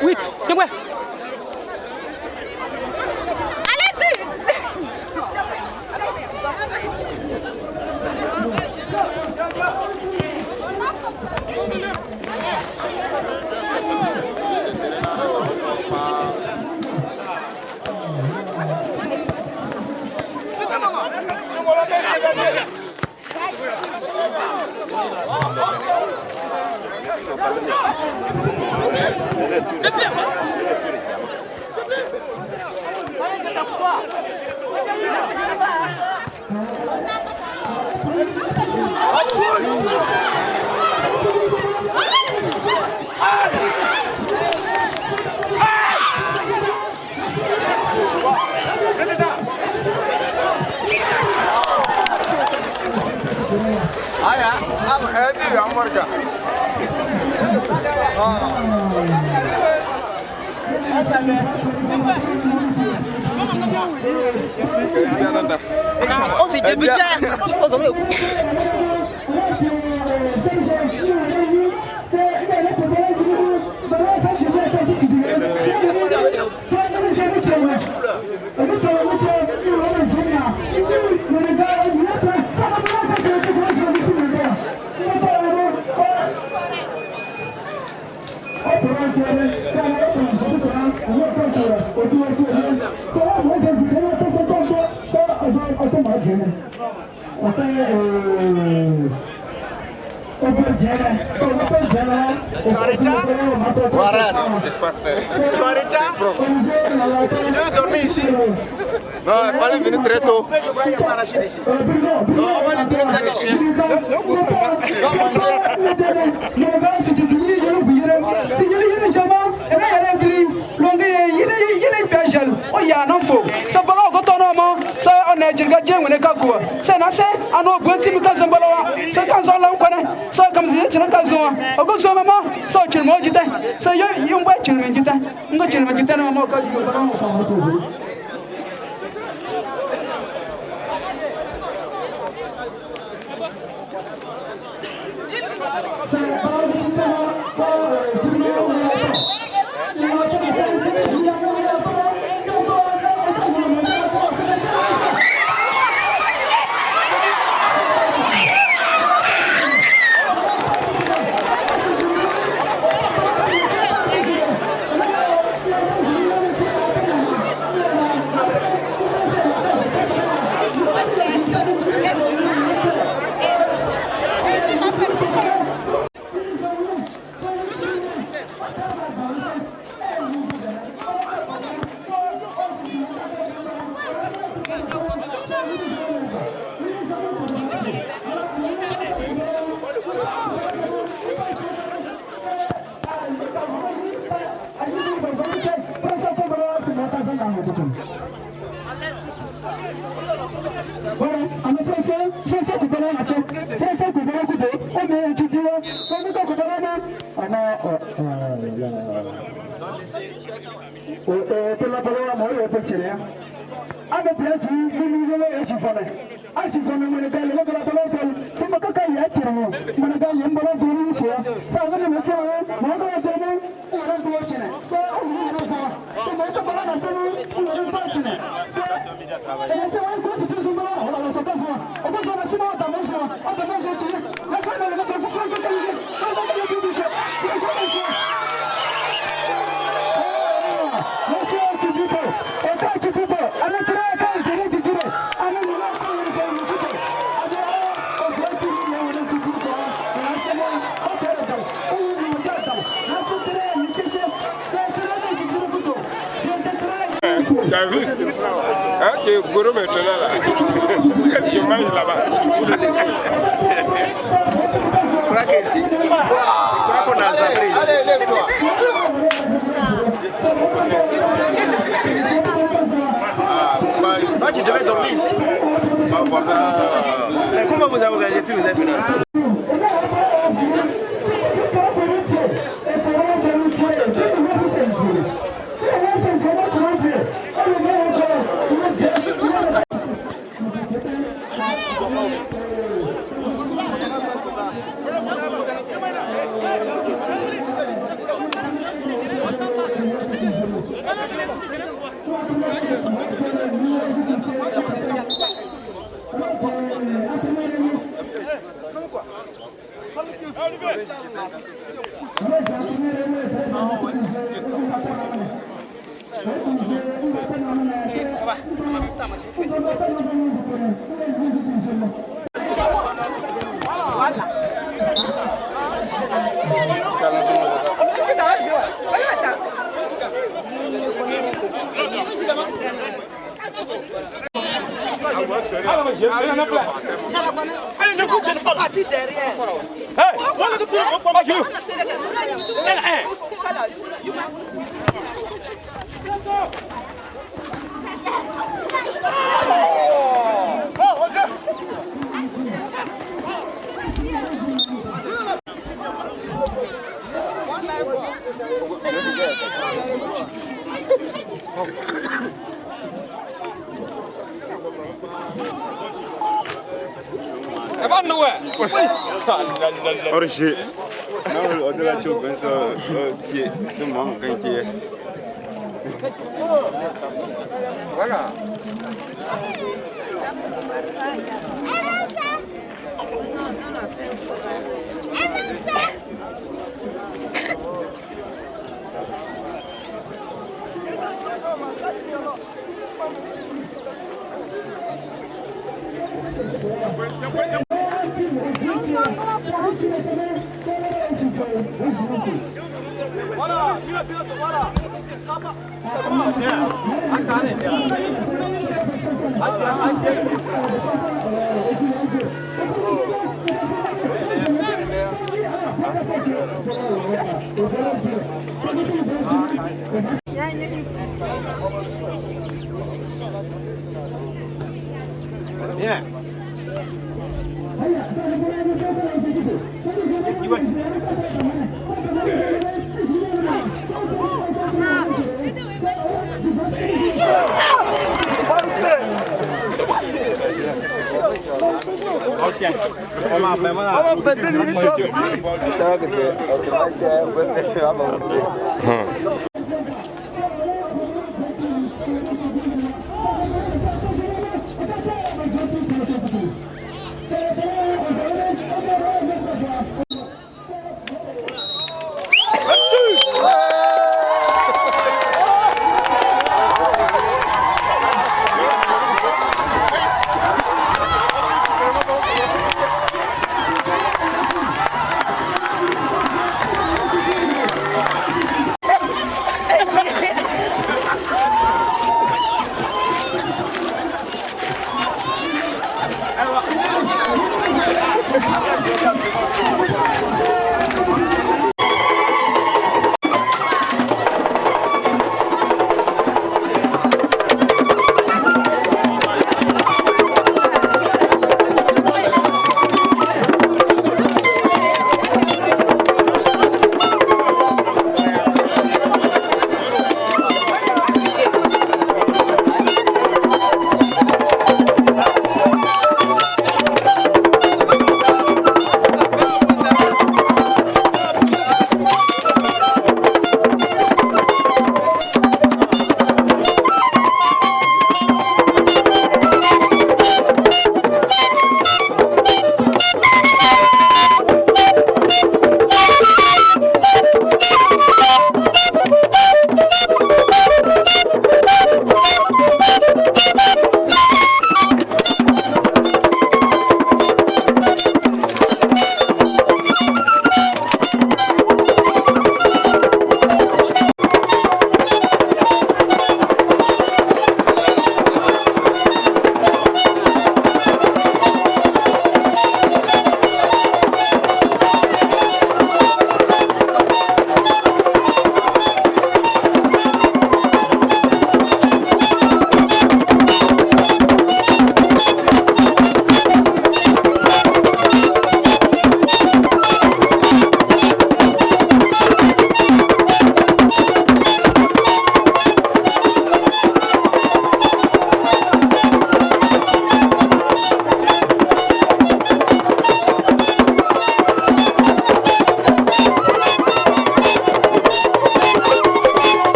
Wait, no way. On s'est dit c'est parfait. Tu as retard? Tu devais dormir ici? Non, il fallait venir très tôt. Mais tu crois qu'il n'y a pas Rachid ici? Non, on va les traiter les chiens. Gracias. T'as vu? Hein, tu es gros maintenant là. Qu'est-ce que tu manges là-bas? Je crois qu'ici, je crois qu'on a zappé ici. Allez, lève-toi. Toi, tu devais dormir ici. Mais comment vous avez organisé puis vous êtes venu ensemble? Origé. Non, au-delà de tout, qui est ce moment quand il est. Voilà. Bien.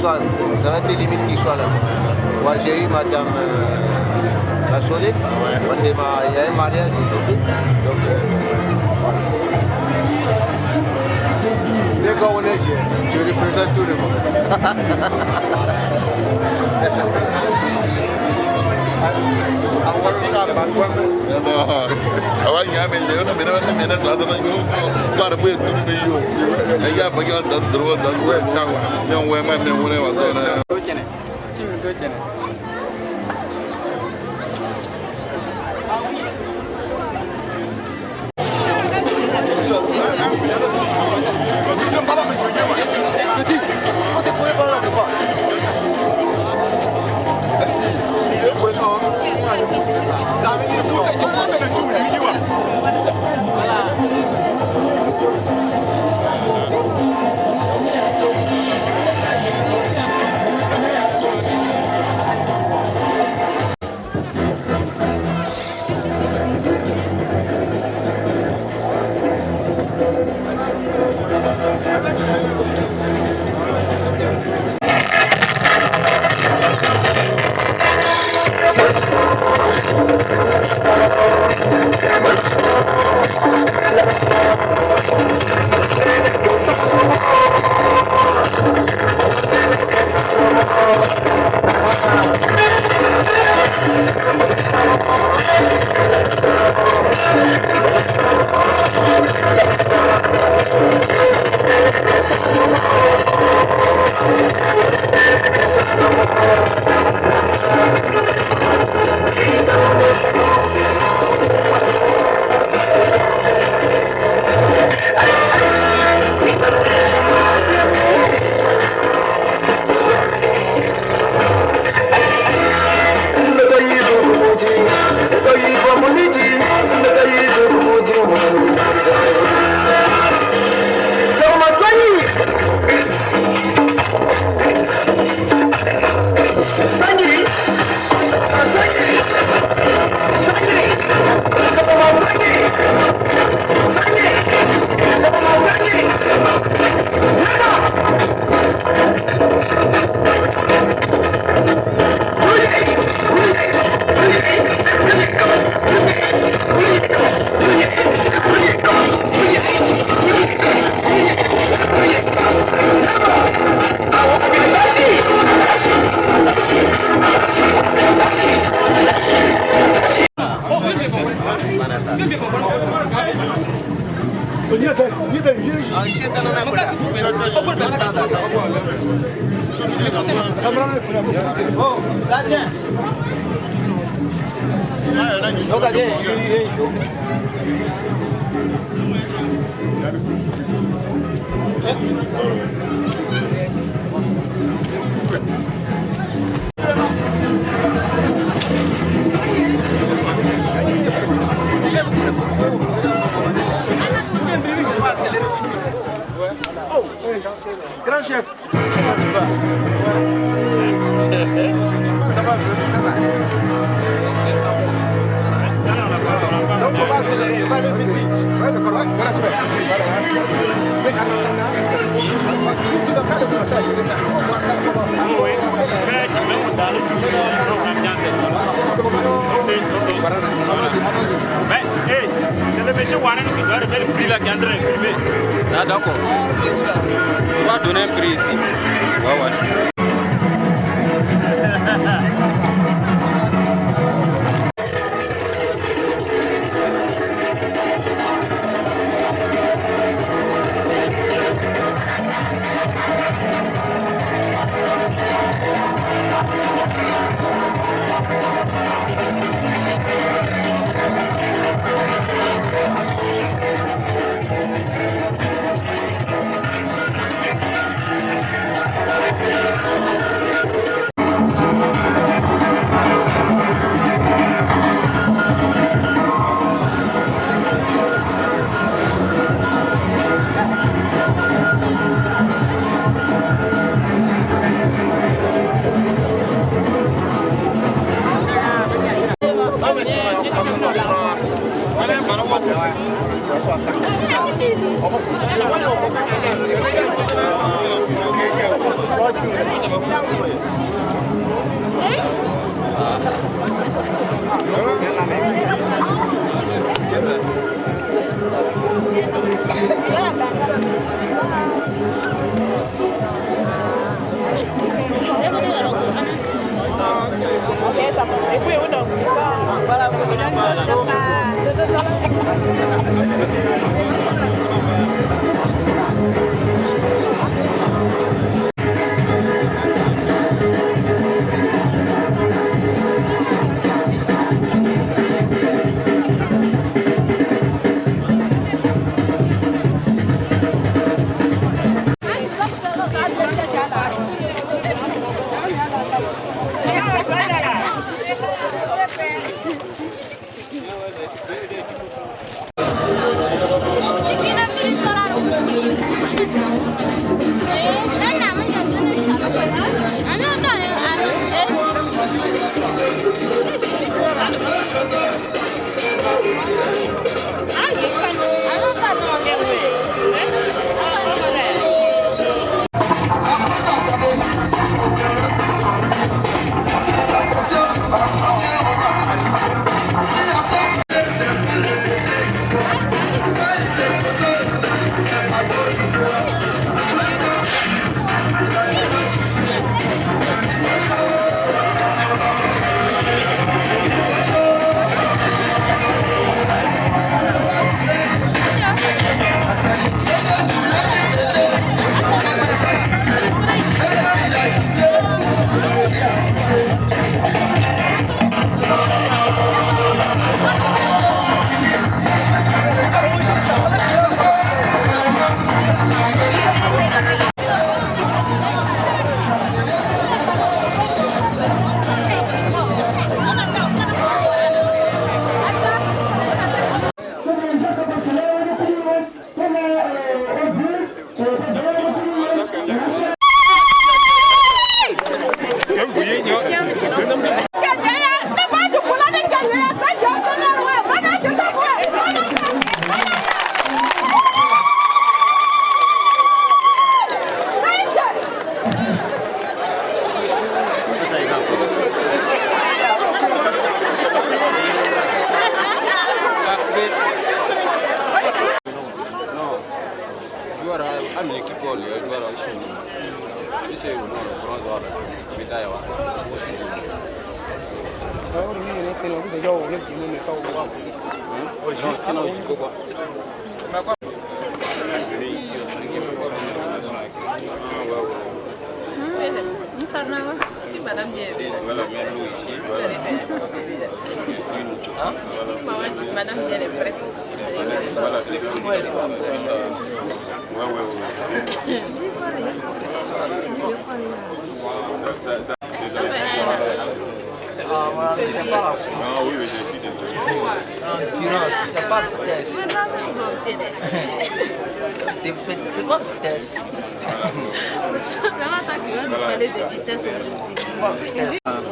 soir. Ça va être limite qu'il soit là. Ouais, j'ai eu madame la Solé, parce qu'il y a un mariage aujourd'hui. Donc, dès qu'on est, je représente tout le monde. Grand chef. Ça va. Donc on va accélérer, on va aller vite vite. Ouais, d'accord. Voilà, super. C'est le monsieur Warren qui doit remettre le prix là qui est en train de filmer. Ah d'accord. On va donner un prix ici. Ouais, ouais.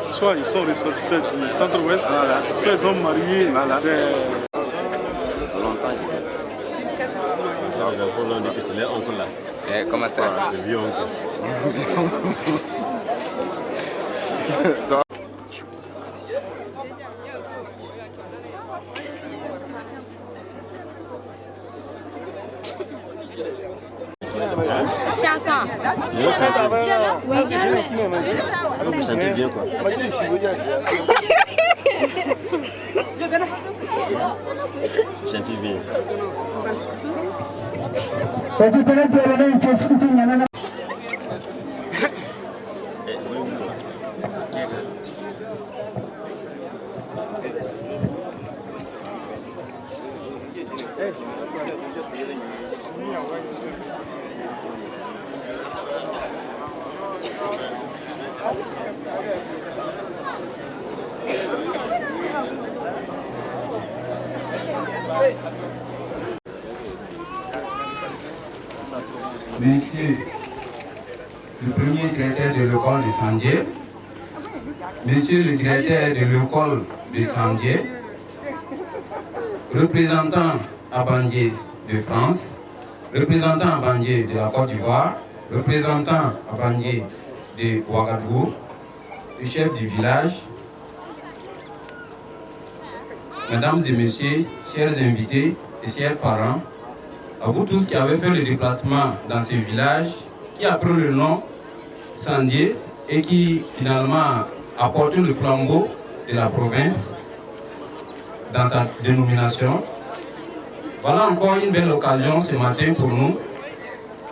Soit ils sont ressortissants du centre-ouest, soit ils sont mariés. Longtemps j'étais. On dit que c'est leur oncle là. Comment ça? Le vieux oncle. Chanson. Oui. Vous chantez bien quoi. Chantez bien. Monsieur le premier directeur de l'école de Sandié, Monsieur le directeur de l'école de Sandié, représentant à Bandié de France, représentant à Bandié de la Côte d'Ivoire, représentant à Bandié de Ouagadougou, le chef du village, mesdames et messieurs, chers invités et chers parents, à vous tous qui avez fait le déplacement dans ce village, qui a pris le nom Sandié et qui finalement a porté le flambeau de la province dans sa dénomination. Voilà encore une belle occasion ce matin pour nous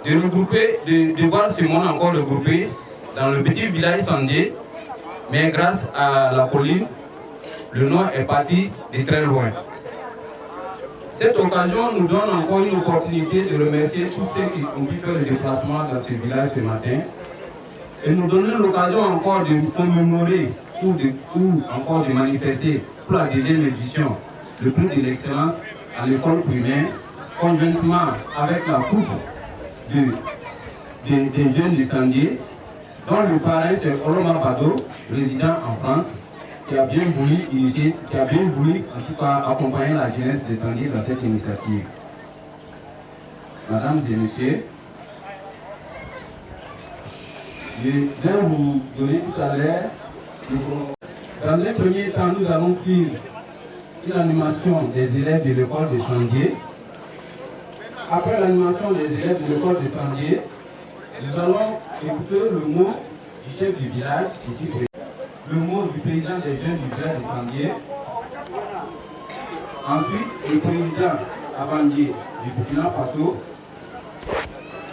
de regrouper, de voir ce monde encore regroupé dans le petit village Sandié, mais grâce à la colline, le nom est parti de très loin. Cette occasion nous donne encore une opportunité de remercier tous ceux qui ont pu faire le déplacement dans ce village ce matin et nous donner l'occasion encore de commémorer ou encore de manifester pour la deuxième édition le prix de l'excellence à l'école primaire, conjointement avec la coupe des jeunes de Sandié, dont le parrain c'est Oloma Bado, résident en France, qui a bien voulu initier, qui a bien voulu en tout cas accompagner la jeunesse de Sandié dans cette initiative. Mesdames et messieurs, je viens vous donner tout à l'heure. Dans un premier temps, nous allons suivre une animation des élèves de l'école de Sandié. Après l'animation des élèves de l'école de Sandié, nous allons écouter le mot du chef du village, ici présent, le mot du président des jeunes du village de Sandié. Ensuite, le président Abandié du Burkina Faso.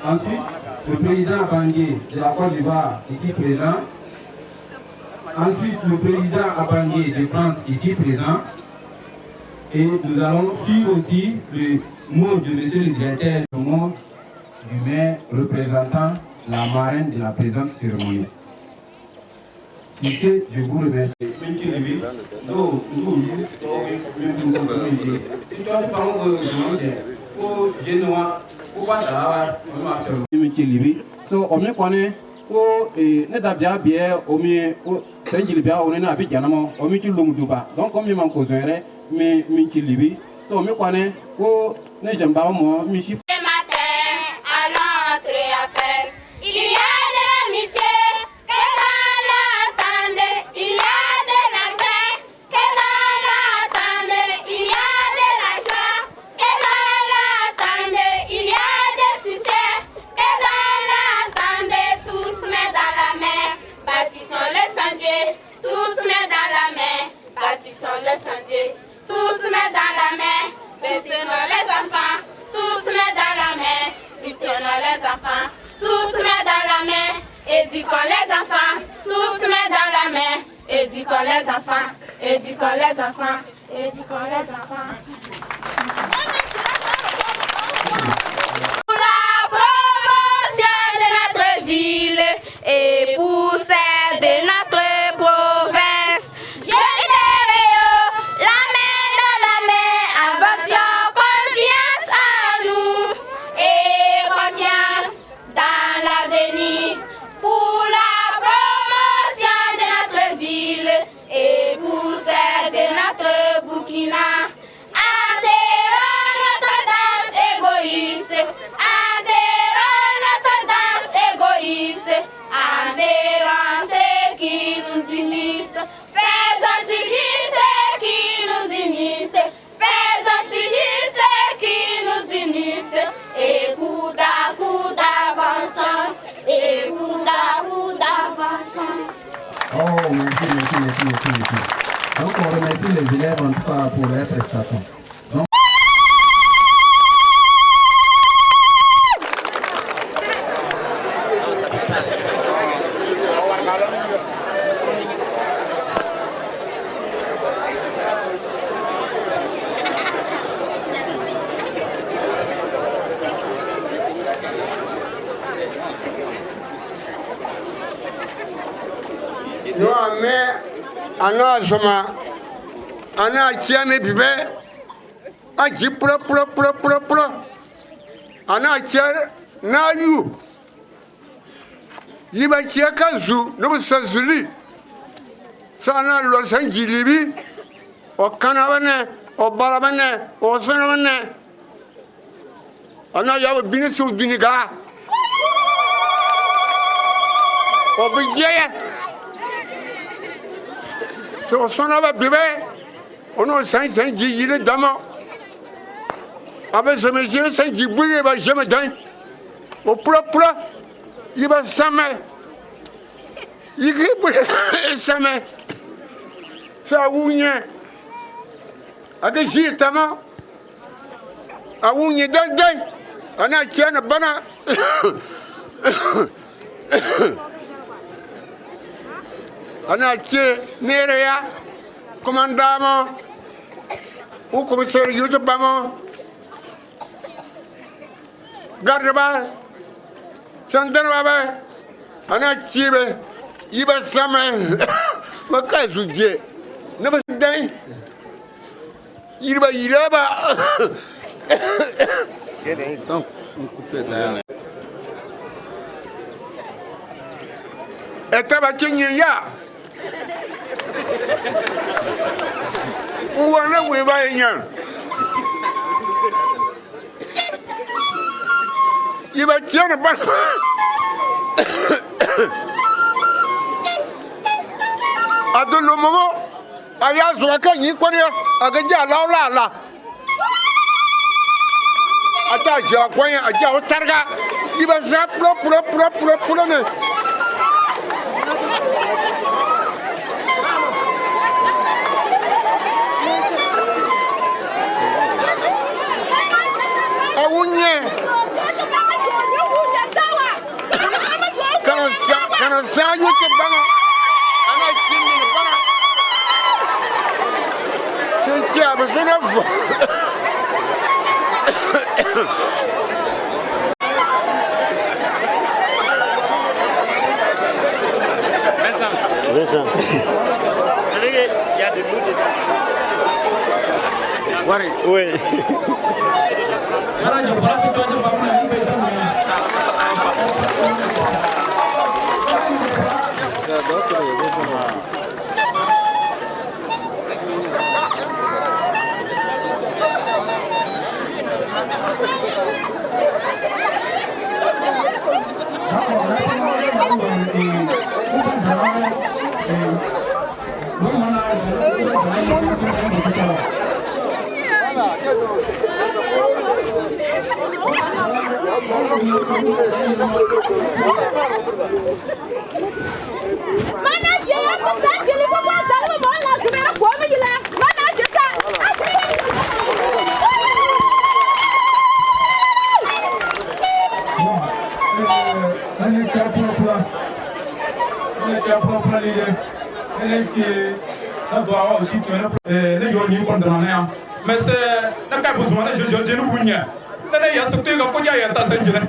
Ensuite, le président Abandié de la Côte d'Ivoire, ici présent. Ensuite, le président Abandié de France, ici présent. Et nous allons suivre aussi le mot de monsieur le directeur, le mot du maire représentant la marraine de la présente cérémonie. Ici, je vous remercie. So, on me connaît ko ne dabia bien o mi o senjili bia o na bi janamo o mi ci lum duba donc comme mi man ko zere mi ci libi so mi connaît ko ne jamba mo mi ci À l'entrée à peine, il y a de l'amitié que dans l'attente, il y a de l'argent que dans l'attente, il y a de la joie que dans l'attente, il y a des succès que dans l'attente, tous met dans la main, bâtissons le Sandié, tous met dans la main, bâtissons le Sandié, tous met dans la main, soutenons les enfants, tous met dans la main. Soutenons les enfants, tous met dans la main, éduquons les enfants, tous met dans la main, éduquons les enfants, éduquons les enfants, éduquons les enfants. Pour la promotion de notre ville et pour celle de notre province, je dirais la main dans la main, avançons, confiance en nous. Et confiance dans l'avenir pour la promotion de notre ville et pour celle de notre Burkina. Adhérons notre danse égoïste, adhérons notre danse égoïste, adhérons ce qui nous unissent, faisons sigil ce qui nous unissent, faisons sigil ce qui nous unissent. Et coup d'avançons, et coup d'avançons. Oh, merci. Donc, on remercie les élèves en tout cas pour leur prestation. Donc, no ame ana zoma ana chiame bibe aji pro ana chia na yu yiba chia kazu no sazuli sana lo sanjilibi o kanabane o balabane o sanabane ana yawo binisu biniga Obijaya. So son of a baby. On a saint Gilles Damo. Avec ce monsieur, Saint Gibouille va jamais d'un. Au propre, il va s'aimer. Il va s'aimer. Ça ougne. Avec Gilles Tamo. A ougne d'un. On a tient a bana. On a tient Nerea. Commandant. Ou commissaire YouTube. Garde-ba, Santan Baba, Anachibe, Iba Sama, Makasuji, never day. Iba Iraba. Donc, on coupe là. Etabachinya. Who are we buying? You bet you're a buck. I don't know, Momo. I asked what can you call you? I can get la la. I thought you are going a jaw targa. You was up, pull on it. I wouldn't. Can I sell you to Bana? And I see me Bana. Since you have a son of Vincent. Il y a des loups. Oui. Mais c'est la cas besoin de je nous bougne. Il y a ce que vous pouvez y être déjà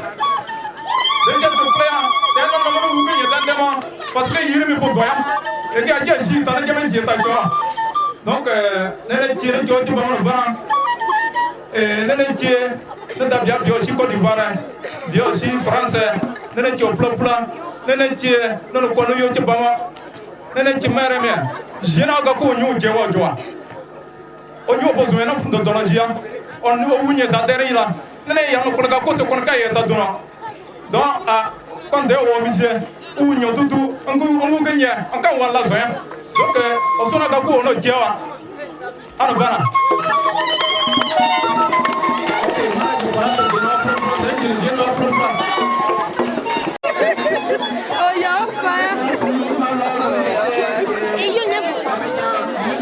parce que il me pour et que j'ai dit dans les gamins qui est encore donc les tirer qui ont été les bien aussi Côte d'Ivoire bien aussi français les qui ont plan les qui dans le coin yo ci bama les qui mère mère jena ga ko ñu jewo joa on yo besoin na fond de l'agir on nous ougne ça derrière là les yang ko ga ko se kon ka yeta dona donc a quand de o monsieur ougne tutu on gagner on ka wala so donc on sona ga ko no jewa ana bana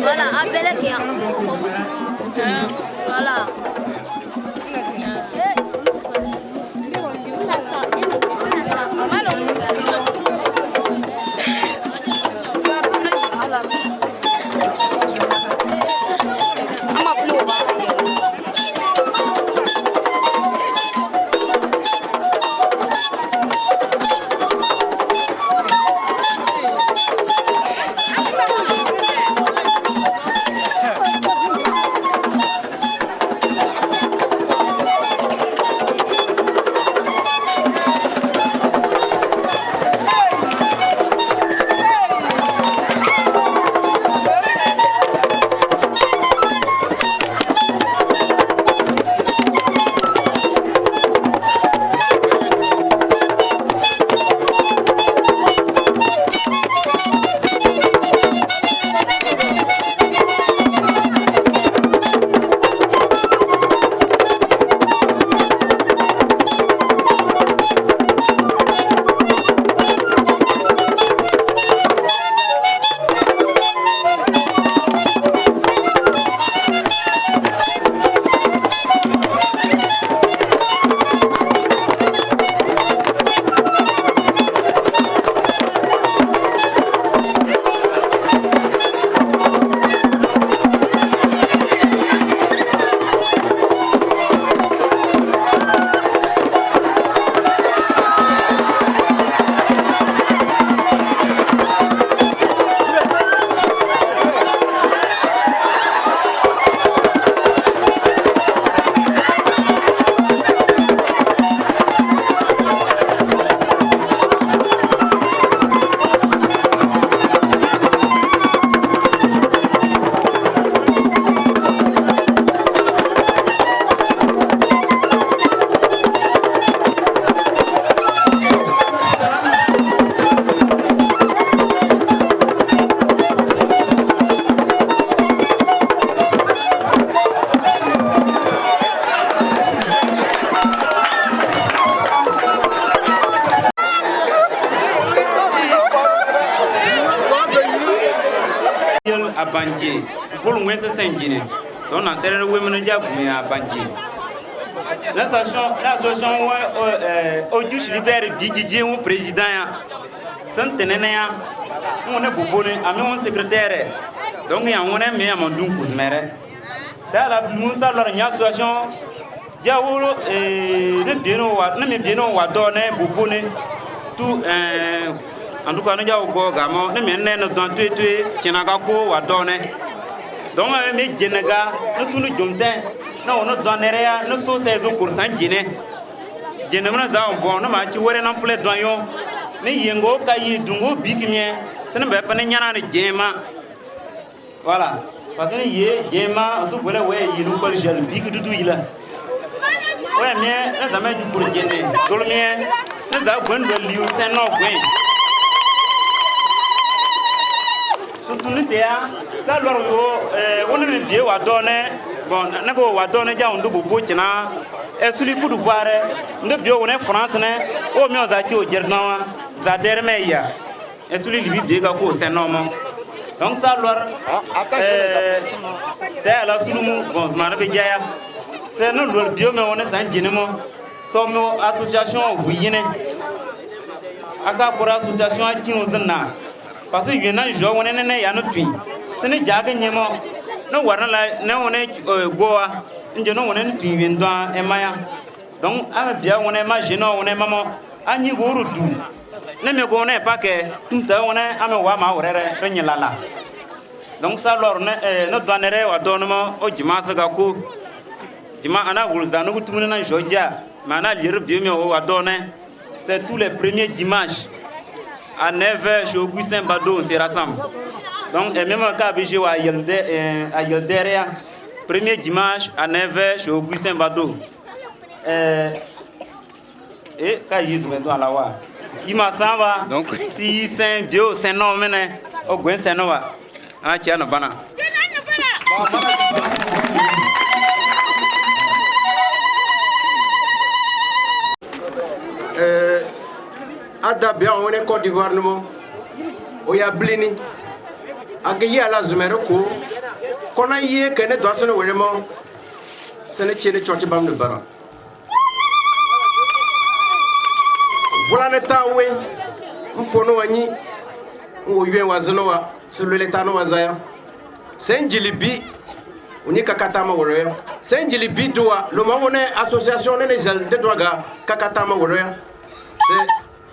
Voilà, appelez qui voilà. I'm Bandje pour le moins c'est Saint-Guinée. Donc on a serré le women à Bandje. L'association Audius Libère Didjé ou président Saint-Ténénéa, on est pour mon secrétaire. Donc il y a un mais à mon doux cousmère. Dans la Moussa, l'association Diaolo et le bien au donné pour tout en tout cas, nous avons gamo, nous menons dans tuer, Tianagako, ou donné. Donc, mes Généga, nous tous nous jomtins, nous donneria, nous sommes ces pour Saint-Guinée. Généralement, bon, nous m'avons tué un peu de doyon, mais Yengo, Kayi, Dungo, Bigmien, ce n'est pas Nyana de Djema. Voilà. Parce que Djema, on se voulait, ouais, il nous colle gel, Big du Douila. Ouais, mais, nous avons du pour Géné. Dolmien, nous avons de lieu, c'est non, oui. Surtout nous ça leur on est bien ou à donner bon n'ako ou à donner déjà on doit beaucoup de na et celui pour voir nous bien on est France ne au mieux zaki au Germain za dermeya et celui lui bien kako c'est normal donc ça leur la sulumu bon ça m'a bien c'est nous le bien mais on est sans généralement sommes association vous yene aka pour association qui nous na parce que il y a un jour où on est à notre pays. Ce n'est pas gagné. Nous voilà là, on est goa. Nous on est tué dans Emaya. Donc, avec bien, on est maginot, on est maman. Ani gourou. Ne me connais pas que tout le temps on est à me voir ma oreille, rien là. Donc, ça, alors, notre bannière à donnement au dimanche gaku. Dimanche, on a voulu ça, nous tout le monde est Georgia. Maintenant, l'Europe, Dieu m'a donné. C'est tous les premiers dimanches. À 9h, chez Augustin Bado, on se rassemble. Donc, et même quand je suis à Yelderia, premier dimanche à 9h, chez Augustin Bado. Et quand je suis à la Wa, il m'a semblé, donc, si c'est Dieu, c'est non, mais au Gwen, c'est non. Ah, tiens, non, bana. Ada bien on est Côte d'Ivoire nous oya blini agayi ala zumere ko kona yie kene do asene weremo sene chene church bam de bara bulane tawe mpono wanyi wo yuen wazeno wa selo letano wazaya senjilibi onyi kakatama woro senjilibi doa lo mawone association ne zel de droga kakatama woro c'est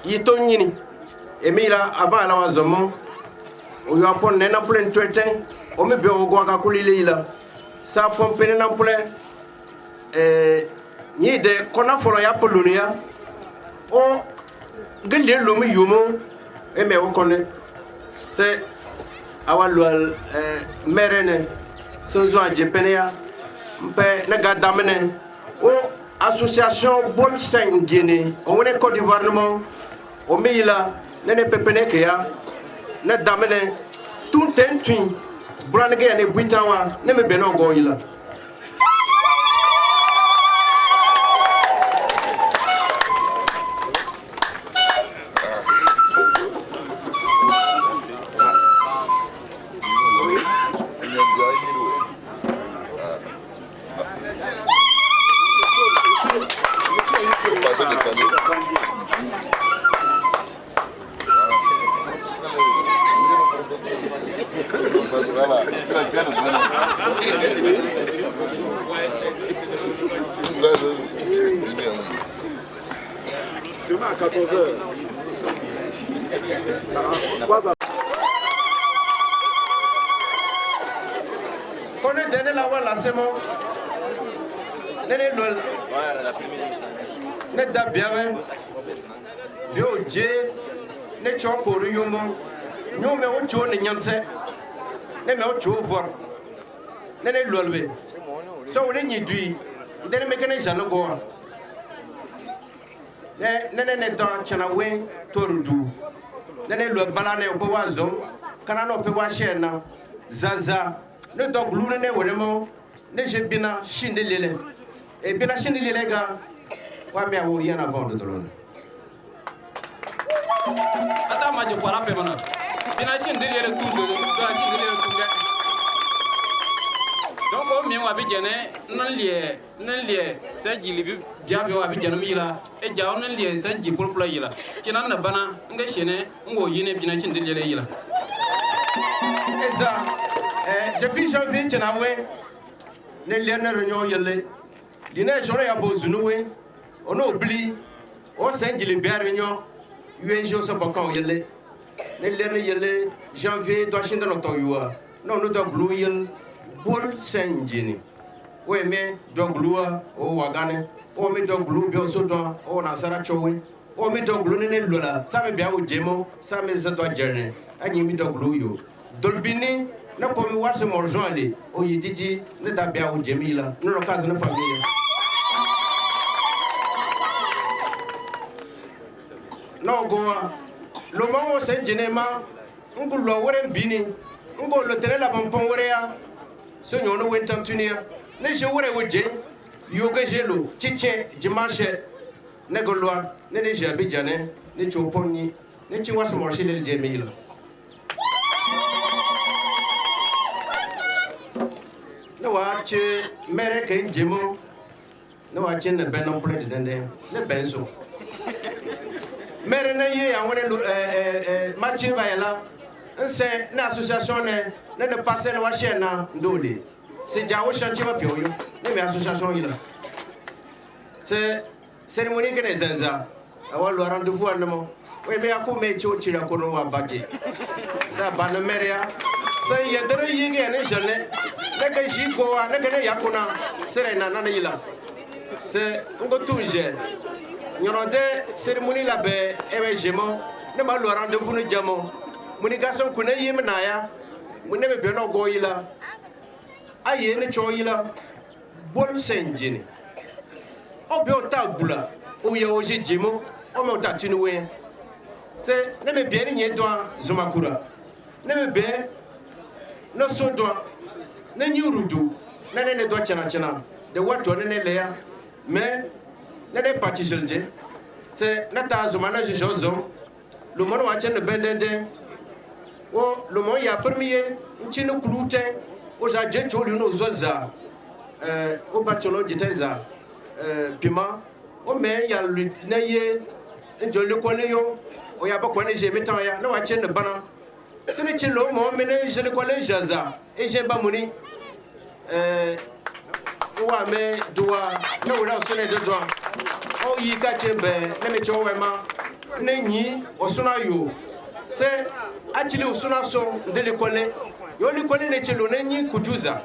yito nyini emila aba la wazomo o yo pon nena plen twete o me be o go aka kulile ila sa pon pene na pole ni de kona foro ya polonia o gele lo mi yumo e me o konne c'est awal merene sozo ajepenia mpe na gadamene o association Bol Saint-Guinée on est Côte d'Ivoire nous o meila nene pepene ke ya na damene tout un twin brane ke ya ne buitawa ne me beno go yila Demain à 14h. On est donné la voie là, c'est bon. Ne da bien, bio Dieu, ne chop pour yumo, nous mais on chou ne nyamse, ne mais on chou voir, ne ne lolbe. So on est nidui, ne mécanisme le go. Ne dans chanawe torudu, ne le balane au poison, canano pe wa chena, zaza, ne dog glou ne vraiment, ne j'ai bien chindele. Et bien chine les gars, ouais mais il y en a avant de drone. Attends, moi je vois la paix maintenant. Bien chine les tout de la chine les tout. donc o mi wa bi jene nan lie sa jili bi jabe wa bi jene mi la e jaw nan lie san ji pulpula yila kinan na bana nga shene ngo yine bina shin dile yila eza depuis janvier tinawe ne lie na réunion yele dina jore ya bozunuwe ono obli o san jili bi réunion UNG so bakan yele ne lie na yele janvier do shin no to yuwa no no do blue yel bol senjini o me doglua o wagane o me doglu bi o so do o na sara chowe o me doglu ne lola sa me bia o jemo sa me ze do jerne anyi mi doglu yo dolbini na po mi wase mo jonle o yidiji ne da bia o jemila no kaza na famille no go lo mo senjine ma ngulo wore bini ngolo tele la pompon wore ya so nyono wentam tunia ne je wore woje yoga jelo chiche dimanche ne golwa ne je abidjane ne choponi ne chi waso morshi le jemila ne wa che mere ke njemo ne wa che ne benon ple de dende ne benso mere ne ye ya wone match ba yala c'est une association ne passer la chaîne ndole c'est jawo chantier ba pioyo ne association ila c'est cérémonie que les enza awalo rendez-vous anmo we me akome cho chira ko no wa baje sa ban meria sa yedere yige ne jale ne ka jiko wa ne ne yakuna serena na ila c'est ngo tunje nyoronde cérémonie la be ewe jemo ne ma lo rendez-vous ne jamo munigason kuna yim na ya munne be no go yila aye ne cho yila bol senjini obi ota bula o ye o jimo o me ota tunuwe se ne me bien ni edwa zumakura ne me be no so do ne nyurudu ne do chana de wato ne le ya me ne parti jelje se na ta zumana jozo le mono wa chen bendende o le mon ya premier nchini kulute o ja jencho lu no zolza o batono jiteza pima o me ya lu na ye njo le kole yo o ya bako ne je metan ya na wa chen bana se ne chilo mo me ne je le kole jaza e je ba muni wa me doa na wo ra so ne doa o yi ka chembe ne me cho wema ne nyi o suna yo se achili usuna so ndele kole yo li kole ne chelo ne nyi kujuza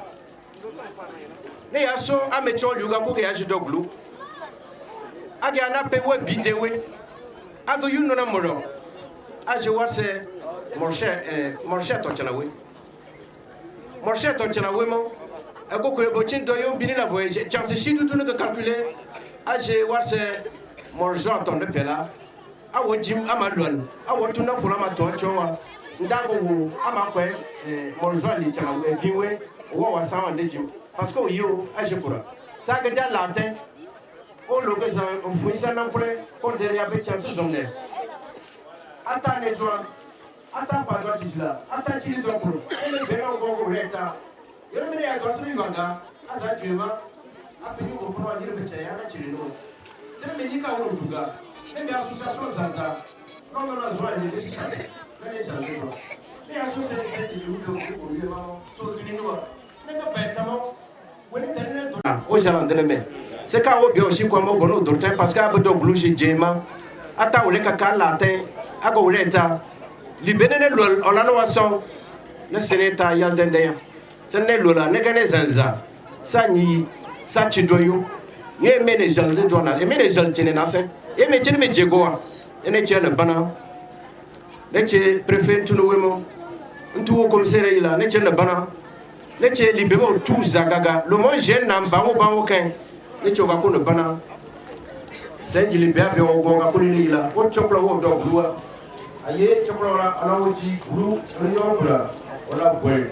ne ya so amecho luga ko ya jidoglu agi ana pe we bidewe ago yuno na moro aje wase morshe to chana we mo ago ko bo chinto yo bini la voyage chance shidu to ne calculer aje wase morjo to ne pela awo jim amalon awo tuna fulama to chowa ndago wo amakwe morjoli chama biwe wo wa sawa ndejim parce que yo ajekura ça que déjà latin o lo que ça on fuisa na pole on derrière be chance zonne ata ne joa ata pa do tijla ata chili do pro ele be no go reta yo me ya do sunu yanga aza jema apeni ko pro dire be chaya na chili no c'est me nika wo duga e association zaza non na zoa ni be chaya ne chale ko e association de ludo ko yo ma so dinino ne ka betamo o jalandene me c'est ka o bi o shi kwa mo bono dorten parce que abedo bluche jema ata o le kaka latin ago o reta libene lol olano wason ne seneta yaldende ya sene lola ne gane zanza sanyi sa chidoyo ye mene jalde dona e mene jal chene nasen e me chene me jegoa ene chene bana ne che préfet tunu wemo ntu commissaire ila ne chene bana ne che libebo tu zagaga le mon jeune namba o bango ken ne che ko no bana senji libya be o gonga ko ni ila o choklo o do blua aye choklo la ala o ji blu no bla wala boy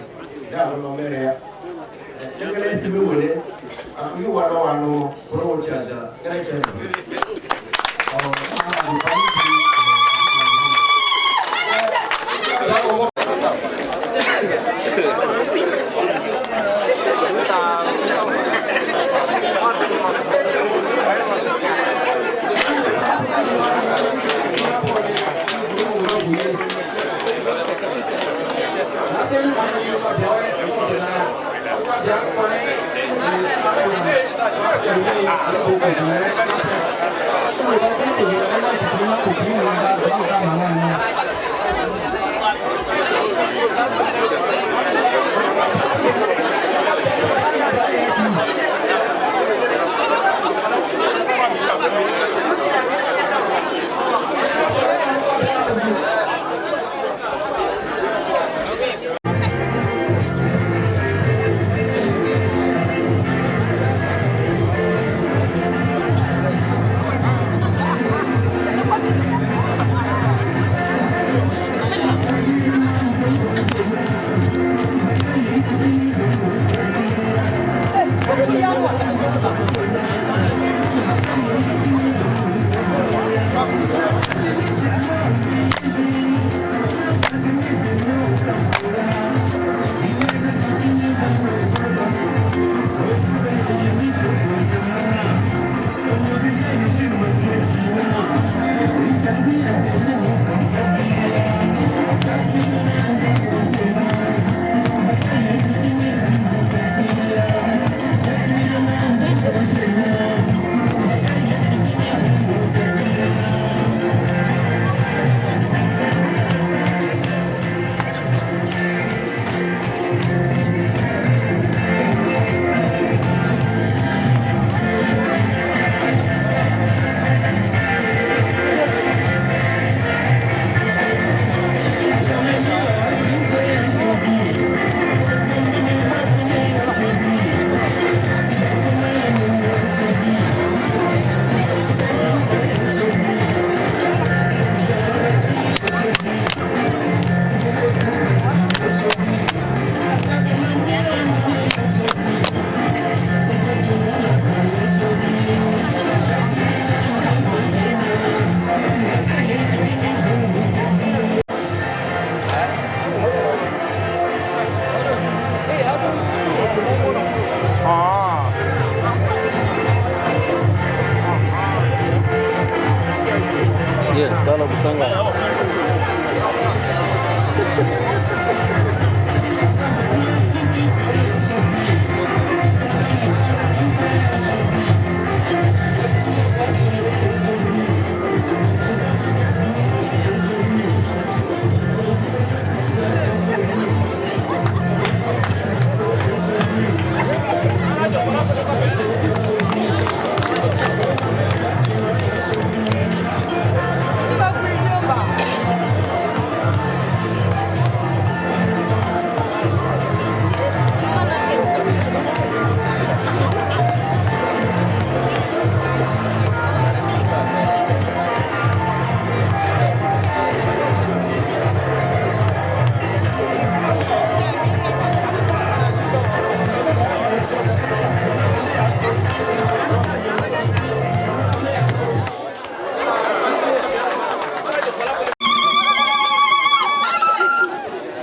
ya no mere ya ngene si be wole aku yu wado wano pro o chaja ngene che chúng ta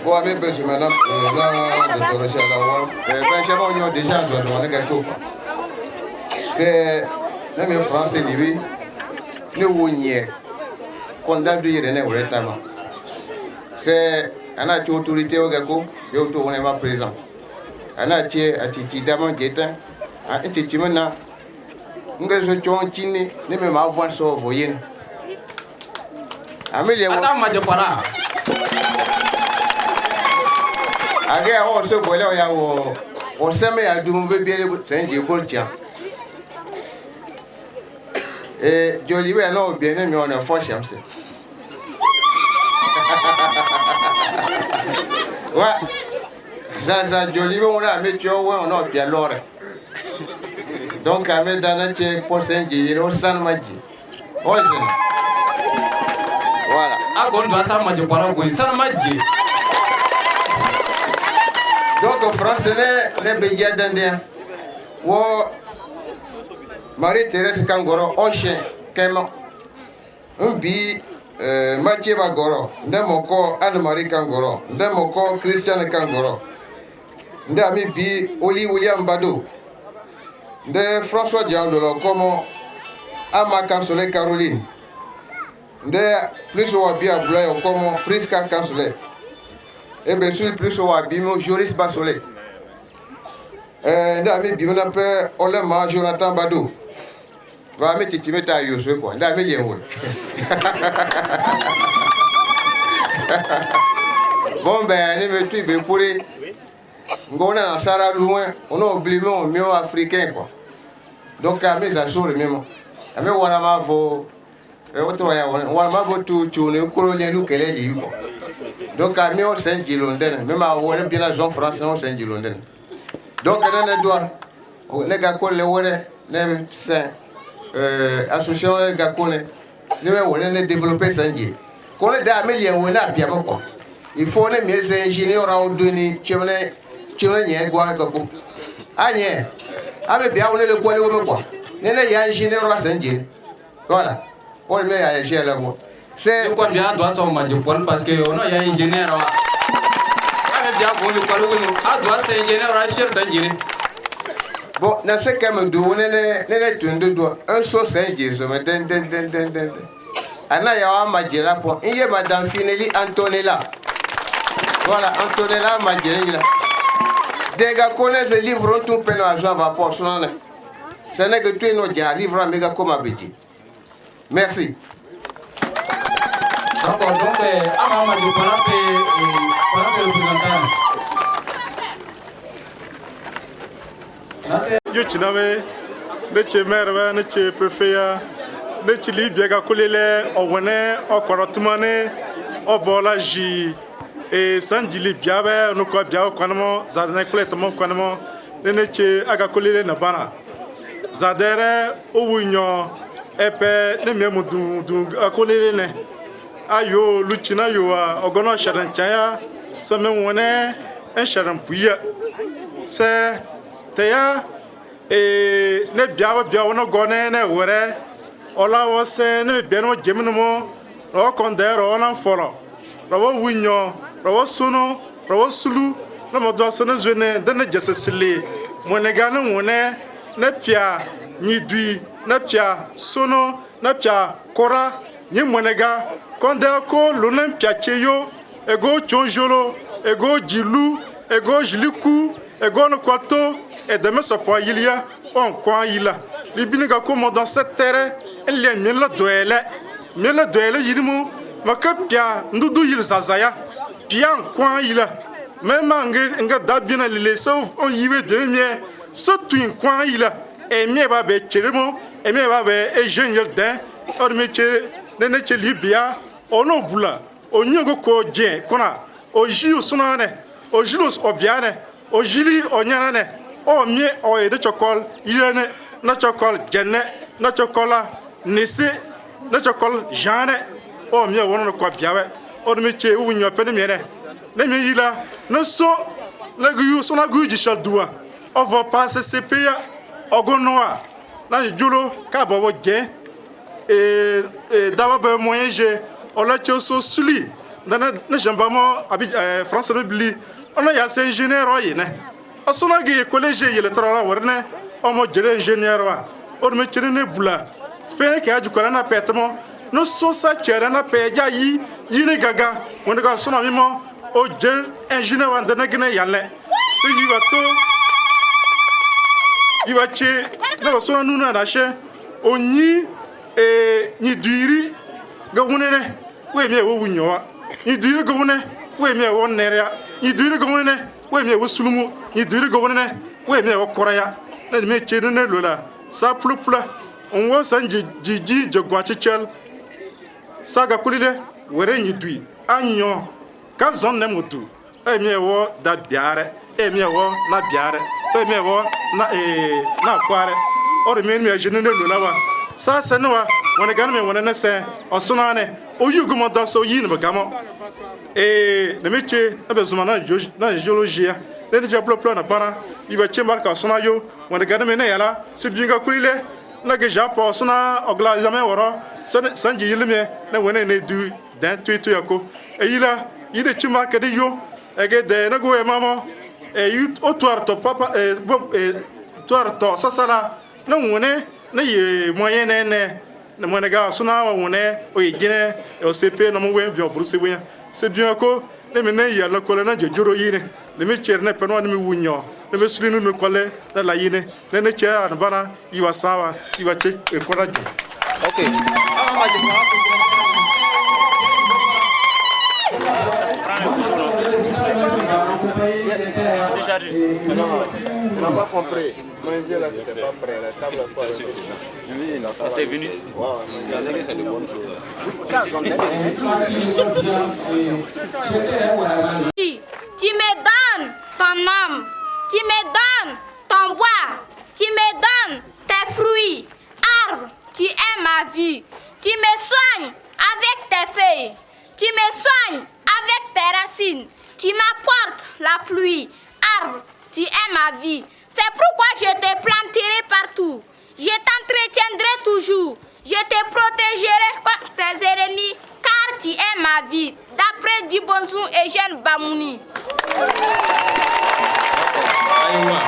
Bon, avec besoin maintenant, de recherche à la voix. Ben, j'ai déjà besoin de quelque chose. C'est même français, Libye, ne wougnez, condamné de Yérené ou réclamant. C'est un acte autorité au Gako, et autour on est pas présent. Un acte à Titi Damon Guetin, à Titi Mena, nous sommes Tini, ne me m'avons sur voyez. Amélie, Attends, Madjopara. Again, also, boiler or semi, I do be able to send you good jam. Jolly, we are not being on a fortune. What? Zaza Jolly, when I met your way or not, be a lord. Donc, avec un check pour Saint-Gilles, San Magi. Voilà. Ah, bon, doit ça, Madjopara, oui, San Magi. Donc, français, les béliers d'Indien, ou Marie-Thérèse Kangoro, Ocean, Kema, un bi, Mathieu Bagoro, Ndemoko, Anne-Marie Kangoro, Ndemoko, Christiane Kangoro, Ndami bi, Oli William Badou, de François Diandolo, comme Ama Kansolé Caroline, de plus ou bien Bloy, comme Priska Kansolé. Et bien sûr, plus au Abimo, Joris Basolé. Ndami Bimanape, Olema, Jonathan Badou. va me titi meta yoswe quoi nda me lienwe bon ben ne me tu be pourri ngona na sara loin on a oublié mon mieux africain quoi donc à mes assurer même à me wana ma vo e autre ya wana ma vo tu chune ko le lu kele di quoi donc à me au Saint-Gilondin même à wala bien la zone français au Saint-Gilondin donc ne doit ne ga ko le wore ne saint association les gars connaît ne développer Saint-Gilles connaît d'améliorer wona bien quoi il faut ne mieux ingénieur en donner chimene nye gwa kako anye abe bia wona le kwale wo quoi ne ya ingénieur en Saint-Gilles voilà pour me ya ingénieur là c'est quoi bien doit so ma parce que on a ingénieur abe bia ko le kwale wo doit c'est ingénieur en Saint-Gilles. Bon, dans ce cas, je vais te dire un saut Saint-Gilles. Anna Yawa Madjela pour il y a Madame Finelli Antonella. Voilà, Antonella Madjela. Des gars connaissent le livre, tout peine à joie vapeur. Ce n'est que tu es notre livre à méga comme Abidji. Merci. D'accord, donc, à ma du Yo chinawe ne che merwe ne che prefeya ne che li biega kulele owene okorotumane obola ji e sanjili biabe no ko biawo kwanmo zadane kuletmo kwanmo ne che aga kulele na bana zadere owunyo epe ne memu du akulele ne ayo luchina yo ogono shadan chaya so me wona en shadan puya se teya ne biawo no gone ne wore ola wo se ne biano jemno mo ro kondero na folo ro wunyo ro sono ro sulu no mo do se ne zene de ne jesesile mo ne ga no wone ne pia nyidui ne pia sono ne pia kora ni mo ne ga kondero ko lunem pia cheyo ego chonjolo ego jilu ego jiliku ego no kwato et demain ce point il y a on quoi il a les biniga comme dans cette terre elle est mieux la duel yirimu makapia ndudu yil zazaya pian quoi il a même nga dabina le sauf on y veut bien mieux surtout quoi il a et mieux ba be chirimo et mieux ba be et jeune yelden or métier ne che libia on obula on nyogo ko je kona o jiu sunane o jilos obiane o jili onyane o mie o de chokol yene na chokol jenne na chokola nisi na chokol jane o mie wono ko biawe o me che wu nyo pe ne mie ne mie yila no so na gu so na gu ji shadua o vo passe sepia ogonoa na julo ka bobo je dawa be moyen je o la che so suli na jambamo abi France ne bli on a c'est ingénieur oyene asona ge collège yele trala warne o mo jere ingénieur wa o me chene bula spene ke aju korana petmo no so sa chere na peja yi ne gaga won ga sona mimo o jere ingénieur wa de na yalle se yi wato yi wache na sona nuna na she onyi ni duiri ga wonene we me wo wunyo ni duiri ga wonene we me wo neria ni duiri ga wonene we me wo sulumu ni duiri ga wonene we me wo koraya na me chene ne lola sa plupla on wo sanji jiji jogwa chichel saga kulile were ni dui anyo ka zon ne mutu e me wo da biare e me wo na biare e me wo na kware o me me jene ne lola wa sa senwa wona gan me wona na se osuna ne o yugo mo da so yi ne gamo le métier na géologie les déjà plan na bana il va tiens marque sona yo on regarde mais yala c'est bien ga kulile na ga japo sona ogla examen woro sanji yilme na wona ne du dan tuitu yako e ila ide tiens marque de yo e ga de na go e mama e yu otoir to papa toir to sasala na wona na ye moyen ne na mo ga sona wona o yine o CP na mo wen bien pour se wen c'est bien que les menés y a le colonel de Juro yine les métiers ne peuvent pas nous unir ne me suri nu kole da la yine ne ne che an bana iwa sawa iwa che e korajo. Ok. On n'a pas compris. Manger là, c'était pas prêt. La table pas. C'est venu. C'est de bonnes choses. Tu me donnes ton âme, tu me donnes ton bois, tu me donnes tes fruits. Arbre, tu es ma vie. Tu me soignes avec tes feuilles, tu me soignes avec tes racines. Tu m'apportes la pluie. Arbre, tu es ma vie. C'est pourquoi je te planterai partout. Je t'entretiendrai toujours. Je te protégerai contre tes ennemis, car tu es ma vie. D'après Dibonzou et Jeanne Bamouni. Aïwa.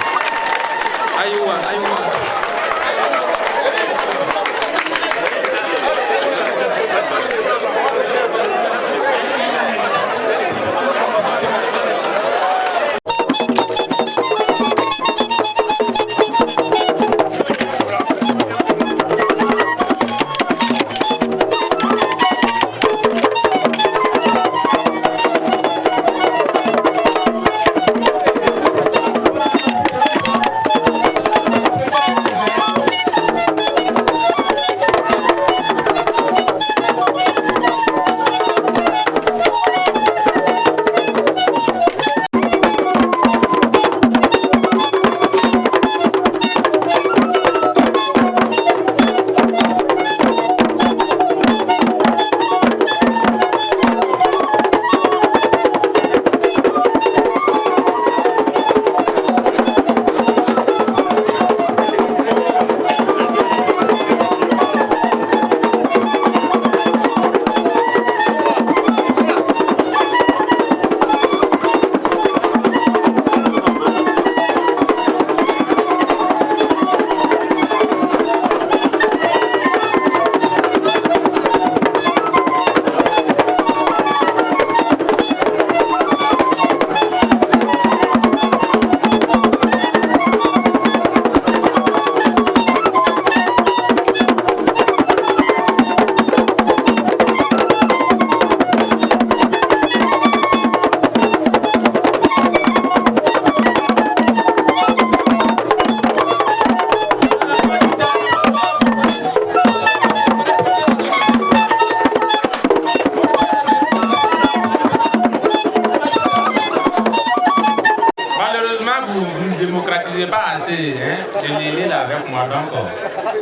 Pas assez de l'île avec moi, donc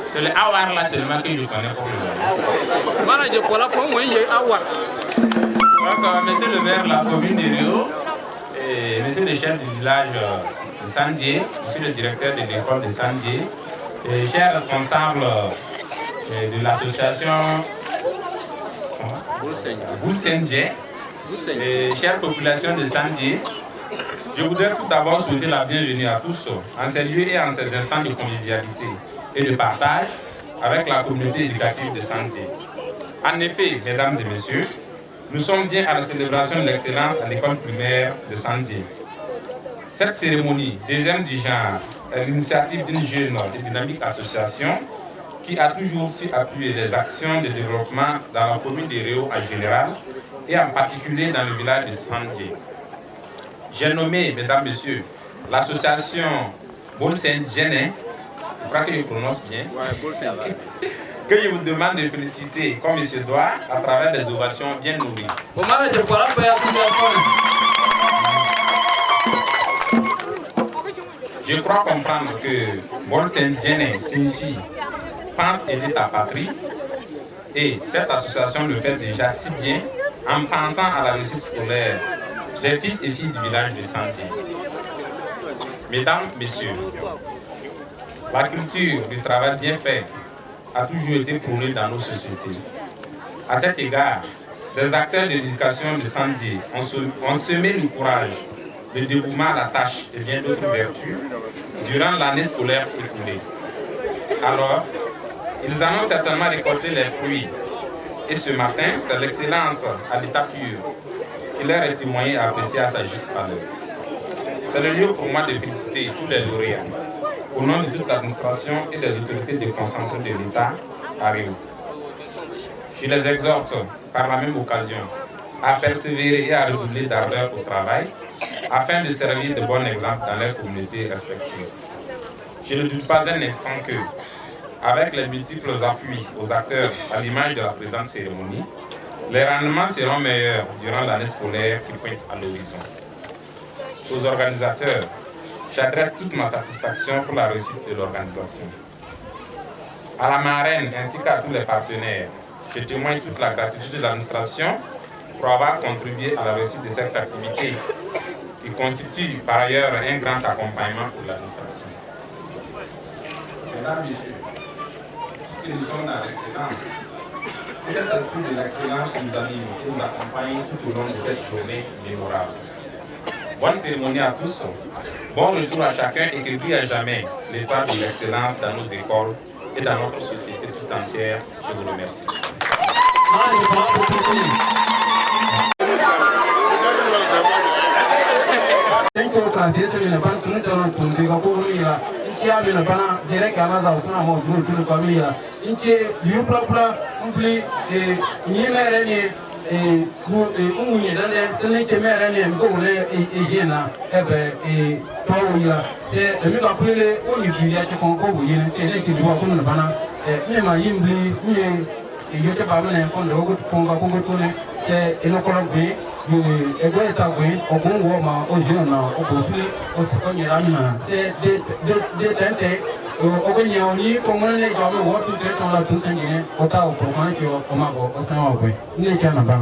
c'est le Awar là seulement que je connais pour le moment. Donc, monsieur le maire de la commune de Rio, et monsieur le chef du village de Sandié, monsieur le directeur de l'école de Sandié, et chers responsables de l'association Boussenje, et chère population de Sandié, je voudrais tout d'abord souhaiter la bienvenue à tous en ces lieux et en ces instants de convivialité et de partage avec la communauté éducative de Sandié. En effet, mesdames et messieurs, nous sommes bien à la célébration de l'excellence à l'école primaire de Sandié. Cette cérémonie, deuxième du genre, est l'initiative d'une jeune et dynamique association qui a toujours su appuyer les actions de développement dans la commune de Rio en général et en particulier dans le village de Sandié. J'ai nommé, mesdames, messieurs, l'association Bolsen-Djené, je crois que je prononce bien, que je vous demande de féliciter comme il se doit à travers des ovations bien nourries. Je crois comprendre que Bolsen-Djené signifie « pense aider ta patrie » et cette association le fait déjà si bien en pensant à la réussite scolaire des fils et filles du village de Sandié. Mesdames, messieurs, la culture du travail bien fait a toujours été prônée dans nos sociétés. À cet égard, les acteurs de l'éducation de Sandié ont semé le courage, le dévouement à la tâche et bien d'autres vertus durant l'année scolaire écoulée. Alors, ils en ont certainement récolté les fruits. Et ce matin, c'est l'excellence à l'état pur qui leur est témoignée et appréciée à sa juste valeur. C'est le lieu pour moi de féliciter tous les lauréats, au nom de toute l'administration et des autorités déconcentrées de l'État à Rio. Je les exhorte, par la même occasion, à persévérer et à redoubler d'ardeur au travail, afin de servir de bon exemple dans leurs communautés respectives. Je ne doute pas un instant que, avec les multiples appuis aux acteurs à l'image de la présente cérémonie, les rendements seront meilleurs durant l'année scolaire qui pointe à l'horizon. Aux organisateurs, j'adresse toute ma satisfaction pour la réussite de l'organisation. À la marraine ainsi qu'à tous les partenaires, je témoigne toute la gratitude de l'administration pour avoir contribué à la réussite de cette activité qui constitue par ailleurs un grand accompagnement pour l'administration. Mesdames, Messieurs, puisque nous sommes dans l'excellence, c'est cet esprit de l'excellence qui nous anime et nous accompagne tout au long de cette journée mémorable. Bonne cérémonie à tous, bon retour à chacun et que brille à jamais l'étoile de l'excellence dans nos écoles et dans notre société tout entière. Je vous remercie. Ya mina bana zere kana za suna mo duru duru kamila inche yu propra umpli ni mere ni ku unye dane sene ke mere ni ko le jena ebe to ya se mi ka pele o ni bi ya che kon ko bu yin se ne ki duwa ko na bana mi ma yimbli mi yo te ba mena kon do ko nga ko ko ne se eno ko be ẹgbẹ́ ìtàgbé ọkùnrin wọ ma ó jẹ́ ọ̀nà ọkùnrin ó nyẹ̀rọ àmì náà ṣe dé tẹ́ntẹ́ ọkùnrin yẹn òní kọ́mọ́lẹ́ ní ìjọba wọ́n tún tẹ́ tán la tún sẹ́yìn yẹn ọ̀tá ọ̀pọ̀ máa ń fi ọmọ àbọ̀ ọ̀sán ọ̀gbẹ́ ní ìjà nàbà.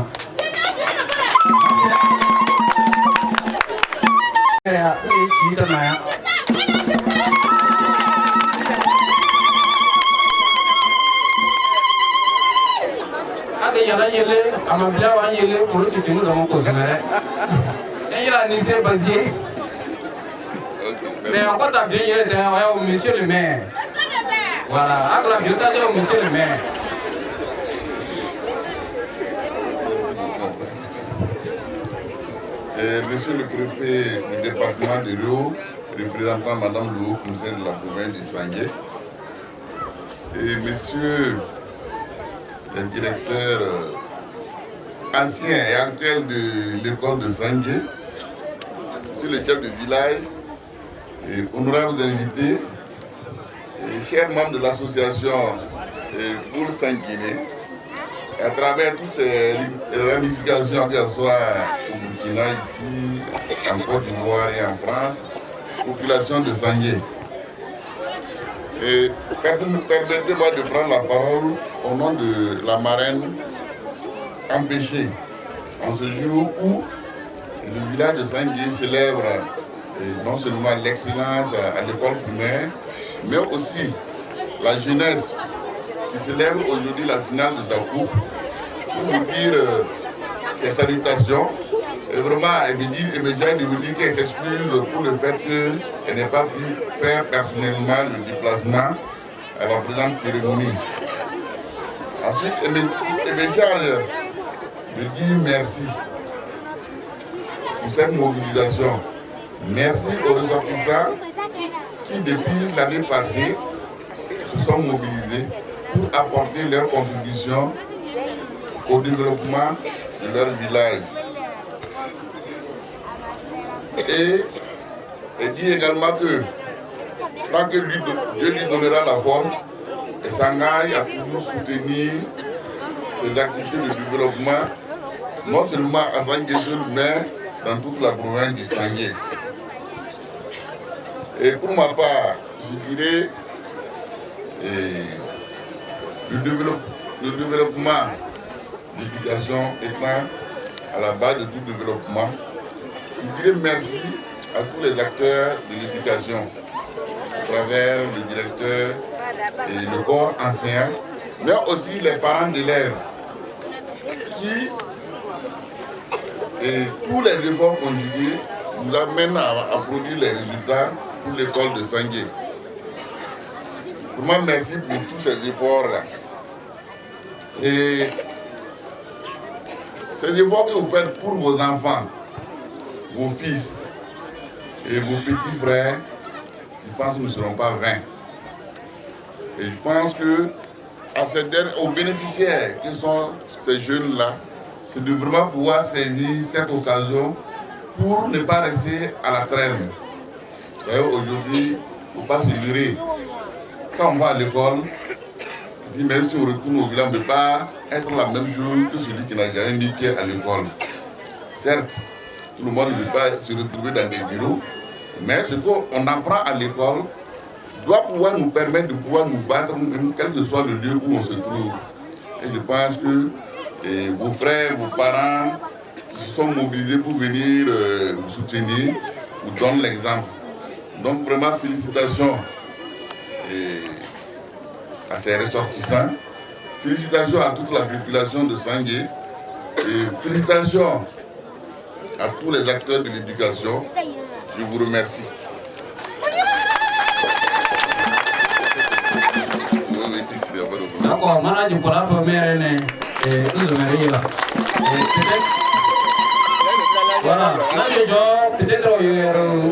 Yala yele amabila wa yele folo tutunu dama ko zɛmɛrɛ ne yɛlɛ ni se basier mais encore ta bien yɛlɛ tɛ o monsieur le maire voilà akala bien ça o monsieur le maire. Monsieur le préfet du département de Rio, représentant Madame le haut-commissaire de la province du Sangué, et Monsieur le directeur ancien et actuel de l'école de Sangué, Monsieur le chef de village, et honorables invités, et chers membres de l'association pour Sanguiné, à travers toutes ces ramifications, que ce soit au Burkina, ici, en Côte d'Ivoire et en France, population de Sangué. Permettez-moi de prendre la parole au nom de la marraine empêchée en ce jour où le village de Sangué célèbre non seulement l'excellence à l'école primaire, mais aussi la jeunesse qui célèbre aujourd'hui la finale de sa coupe. Pour vous dire ses salutations, et vraiment elle me gêne de vous dire qu'elle s'excuse pour le fait qu'elle n'ait pas pu faire personnellement le déplacement à la présente cérémonie. Ensuite, elle me charge de dire merci pour cette mobilisation. Merci aux ressortissants qui, depuis l'année passée, se sont mobilisés pour apporter leur contribution au développement de leur village. Et elle dit également que tant que Dieu lui donnera la force, elle s'engage à toujours soutenir ces activités de développement, non seulement à Sangué, mais dans toute la province du Sangué. Et pour ma part, je dirais le développement, l'éducation étant à la base de tout développement, je dirais merci à tous les acteurs de l'éducation, à travers le directeur et le corps enseignant, mais aussi les parents d'élèves qui, et tous les efforts conjugués, nous amènent à produire les résultats pour l'école de Sangué. Vraiment merci pour tous ces efforts-là. Et ces efforts que vous faites pour vos enfants, vos fils, Et vos petits frères, je pense qu'ils ne seront pas 20. Et je pense que aux bénéficiaires qui sont ces jeunes-là, c'est de vraiment pouvoir saisir cette occasion pour ne pas rester à la traîne. Vous savez, aujourd'hui, il ne faut pas se virer. Quand on va à l'école, on dit même si on retourne au village, on ne peut pas être la même chose que celui qui n'a jamais mis pied à l'école. Certes, tout le monde ne peut pas se retrouver dans des bureaux, mais ce qu'on apprend à l'école doit pouvoir nous permettre de pouvoir nous battre, quel que soit le lieu où on se trouve. Et je pense que vos frères, vos parents qui se sont mobilisés pour venir vous soutenir, vous donnent l'exemple. Donc vraiment félicitations à ces ressortissants. Félicitations à toute la population de Sangué. Et félicitations à tous les acteurs de l'éducation. Je vous remercie. D'accord, maintenant je pourrais première voilà, là je peut-être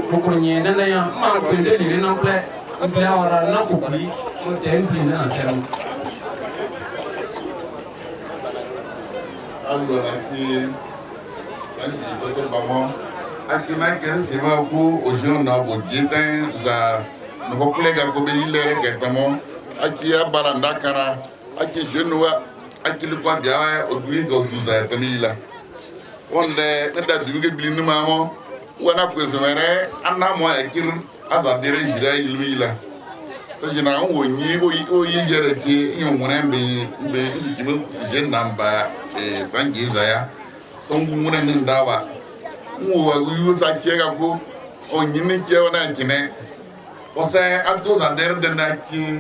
pour qu'on y ait un an, peut-être il est en plein, il peut y avoir un an pour lui, pour être impliqué dans ce terme. Alors, aquí na ke se va ko o je na bo jetan za no ko kolega ko be ile ke tamo aki ya balanda kana aki je no aki le kwa bia o duri ko za tamila onde na da bi nge bilinu mamo wana ko zemere anna mo ekir aza dere jira ilmila sa jina wo nyi o yi jere ti yon wona be jibo je namba sangiza ya songu muna nindawa wa yusa kiega ko onyini kiega na kine ose ato za der de na ki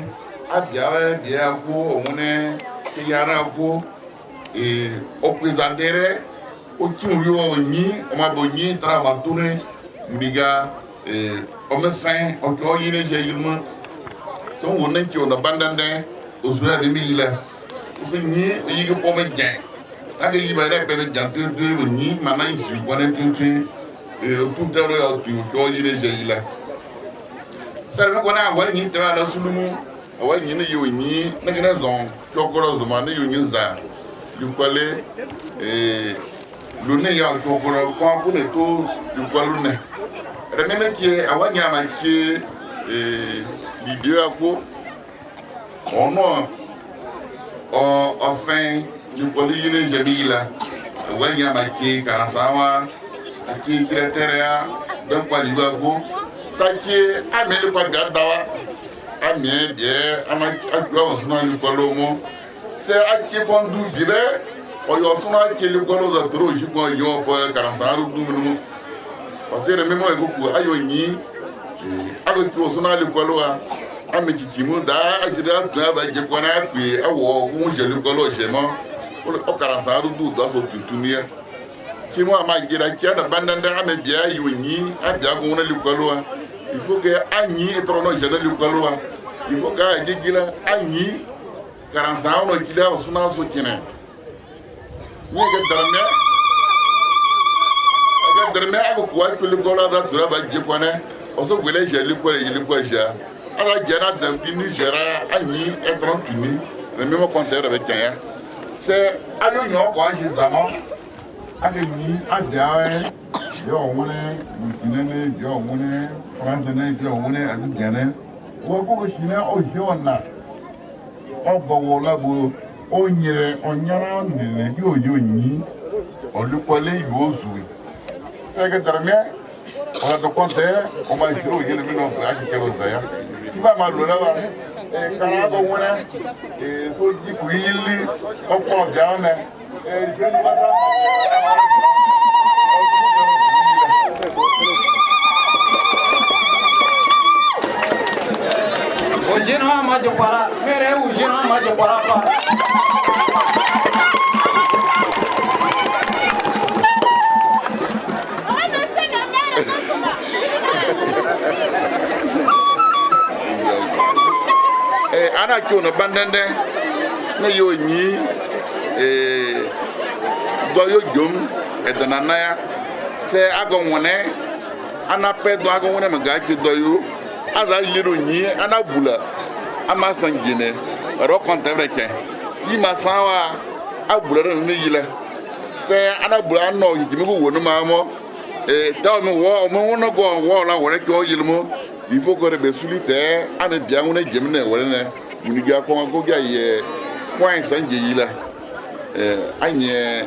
abia bia ko omune kiyara ko o prezadere o kinwi o nyi o ma bonyi tra ma tune miga o mesin o ko yine je yilma so wonen ki ona bandande o sura de mila o nyi yi ko me gen aga yiba na pebe jantu de ni mama isu kwana tutu tout tero ya tu ko yire jeila sare na kwana wa ni tera la sulumu wa ni ne yo ni na gena zon chokoro zuma ne yo ni za du kwale lu ne ya chokoro kwa ku ne to du kwalu ne rememe ki awa nya ma ki video ako ono o fin du police Jamila, Wanya Maki, Karasawa, Aki Greteria, donc Palibago, Saki, Amel Pagadawa, Amien, bien, Amakwa, le Palomo, c'est Aki Kondu Bibe, ou Yosuna qui le Palo de Tro, je crois, Yo, Karasawa, parce que le même beaucoup, Ayoni, avec Yosuna le Paloa. Ameki Kimuda, Ajida, Jekwana, puis à War, où j'ai le Palo, j'ai mort. O karasa du do fo tutumia kimo amagira kia na bandanda amebia yoni abia go na lukoloa il faut que anyi etrono jana lukoloa il faut que agigila anyi karasa ono kila suna so kine ni ga darme ago kwa lukoloa da dura ba jekwana o so gwele je lukoloa ja ala jana da bini jera anyi etron tuni le même compteur avec Kenya. C'est à l'union quoi j'ai zaman à l'uni à derrière yo on est yo on est français yo on est à Ghana ou ko china o jona o bo la bo o nyara ni yo ni o lu kwale yo zui c'est que derrière on a de compter on va dire il le mino à que vous d'ailleurs qui va mal là Karago wona so di ko yili o ko gaana jeune madame o jeune ma je para mere o jeune ma je para pa ana kyono bandende na yo nyi do yo jom etananaya se agon wone ana pe do ago wona maga ki do yo aza yiro nyi ana bula ama sangine ro kontabre ke yi masawa abula no yile se ana bula no yimi ko wonu ma mo ta mi wo mo wono go wo la wore ki o yilmo il faut que be sulite ana bia wona jemne wore ne muni ga ko go ga ye point sanje yila anye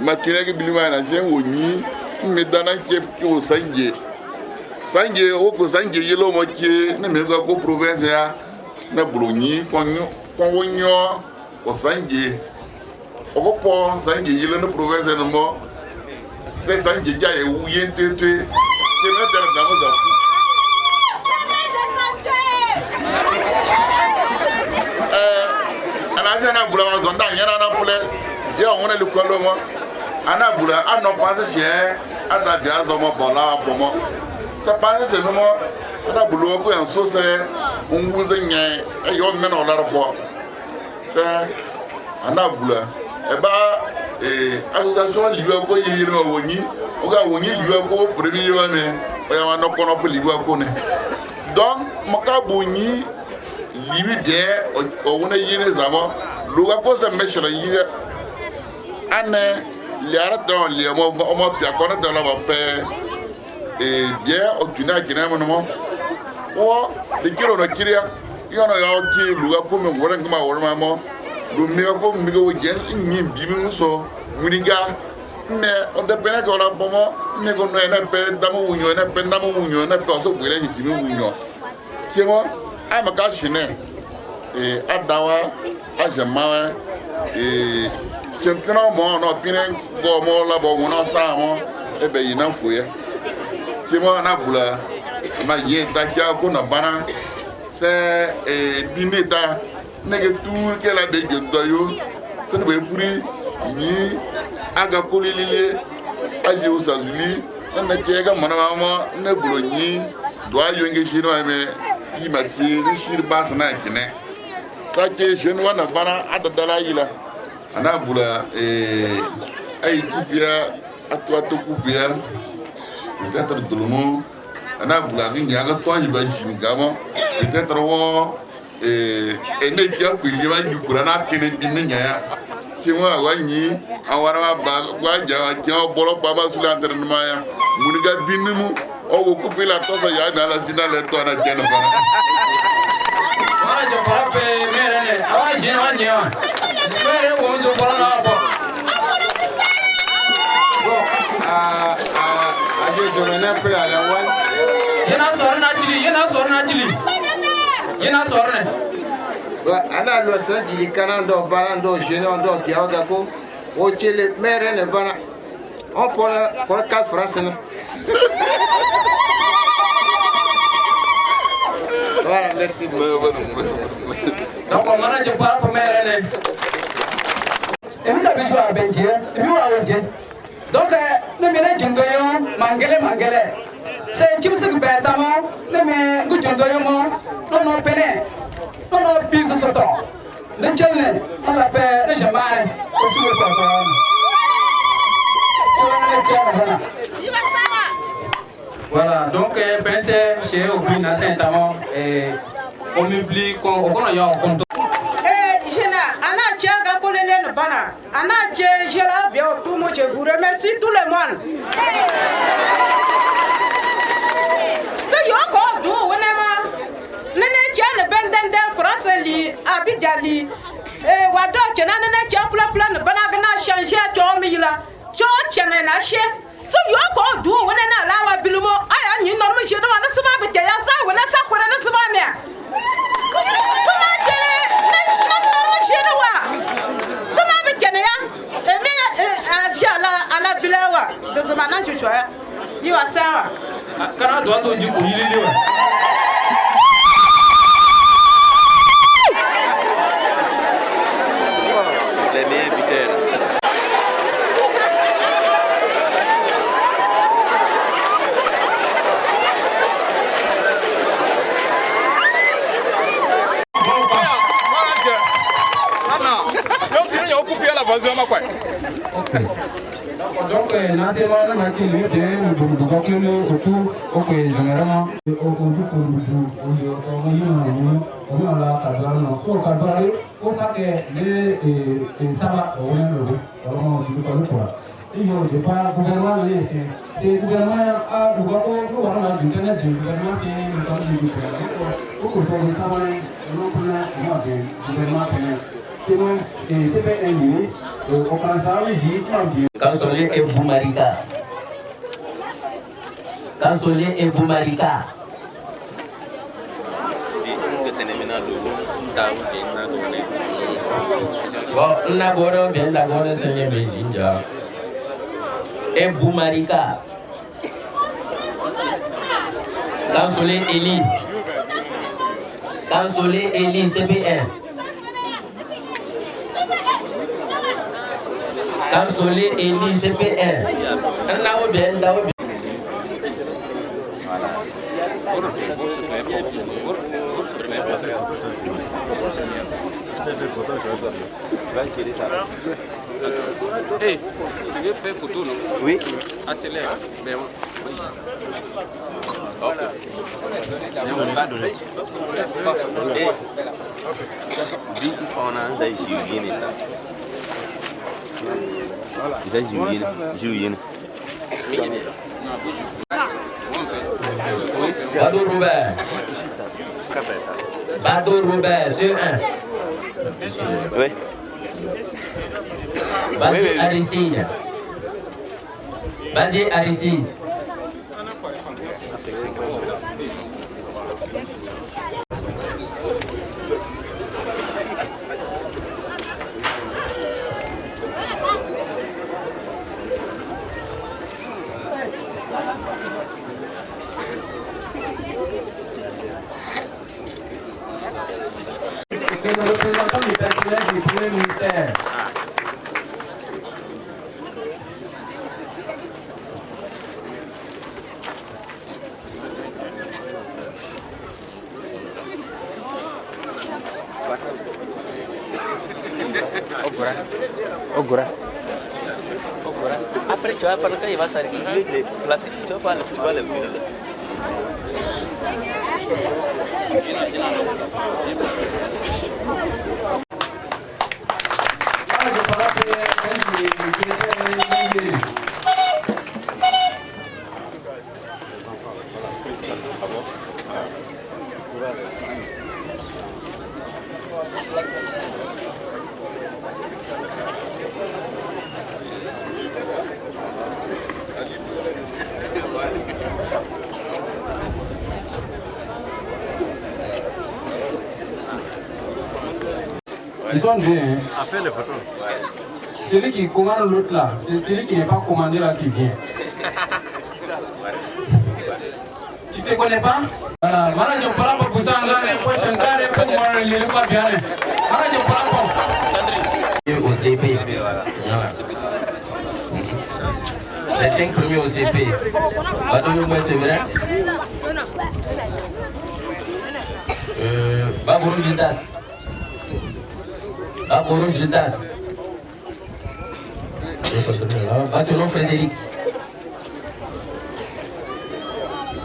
makire ke bilima na je woni mi dana ke ko sanje o ko sanje yelo mo ke na me ga ko province ya na broni konyo konyo o sanje o ko po sanje yelo na province na mo se sanje ja e wuye tete ke me dara da mo da ana jana bura wa zonda yana na pule ya wona le kwalo mo ana bura ano passe che ada bia zo mo bola po mo sa passe se mo ana bulu ko en so se unguze nye e yo me no la ro se ana bula e ba association liwe ko yiri no woni o ga woni liwe ko premier yo me o ya no kono po liwe ko ne donc mo ka boni libi bien o wona yiri zama luga ko se me shira yiri ane liara don li mo pia kono de la ba pe bien o tuna gina mo no o de kiro no kiria yo no ya ki luga ko me wora ngma wora mo do mi ko mi go je ni bi mi so muniga me o de pena ko la bomo me ko no na pe damo unyo na pe damo unyo na pe so bele ni mi unyo kemo ama ka shine adawa ajamawa champion mo no pine go mo la bo mo no sa mo e be yina fuye kemo na bula ma ye ta ja ko na bana se bineta nege tu ke la be gendo yo se ne be puri ni aga kolilile aje usazuli na ke ga mona mo ne bulo ni do ayo nge shiro me yi ma ki ni shir bas na kine sa ke jeune wana bana adadala yila ana bula ay tibia atwa to kubia peut-être tout le monde ana bula ngi aga to anyi ba shingamo peut-être wo ne kia kwili ba jukura na kene binnya ya kimwa wanyi awara ba gwaja kia bolo baba sula entraînement ya muniga binimu o wo kupila toso ya na la finale to na jeno bana je para pe mere ne awa je wa je wa mere wo zo para na bo je me appelle à la one yana sor na chili yana sor ne ana lo san jili kanando balando genondo biaga ko o chele mere ne bana on pour 4 francs ne voilà merci beaucoup donc on a je para pour mere ne evita bisu abenje ebi wa wonje donc ne mena jindo yo mangele se chimse ku beta mo ne me ku jindo yo mo no pene no pizza soto ne chelle on la pe ne jamare o su ko voilà donc pensez chez Okuna Saint-Amand on m'oublie qu'on a un compte Jena ana tiaga polele no bana ana je la bien tout moi je vous remercie tout le monde c'est yo ko do wonema nene tiane bendende France li abidjali wado tiana nene tia plan no bana gna changer to mi la cho tiane na che so yo ko do wonena la wa bilumo aya nyi no mo je do na suma be ya sa wona sa ko na suma me suma tere sama be kenya eme ajala ala bilawa de zomana chuchoya yiwa sawa kana do so ji ko yili wa les meilleurs buteurs Donc, nancement, on a dit le Kansole et Boumarika. Kansole et Boumarika. Bon, on a bien la bonne seigneur Mézinja. Et Boumarika. Kansole Eli. Kansole Eli, CPN. Kansole Eli, CPN. On a bien, Hey, tu veux faire photo, non? Oui. Accélère. Ben, Badou Robert. Badou Robert, c'est un. Oui. Vas-y, Aristide. Vas-y, Aristide. C'est le représentant du personnel du premier ministère. Ogura. Après, tu vas prendre quand il va s'arrêter, je vais te placer. Tu vas le brûler. Ils sont deux. Hein. Celui qui commande l'autre là, c'est celui qui n'est pas commandé là qui vient. Tu ne te connais pas? Voilà. Manager Palambo Poussangane, Poussangane, pour moi, il n'est pas bien. Manager Palambo. Au CP. Voilà. Les 5 premiers au CP. Badou, c'est vrai. Babourou Judas. Babourou Judas. Batelon Frédéric.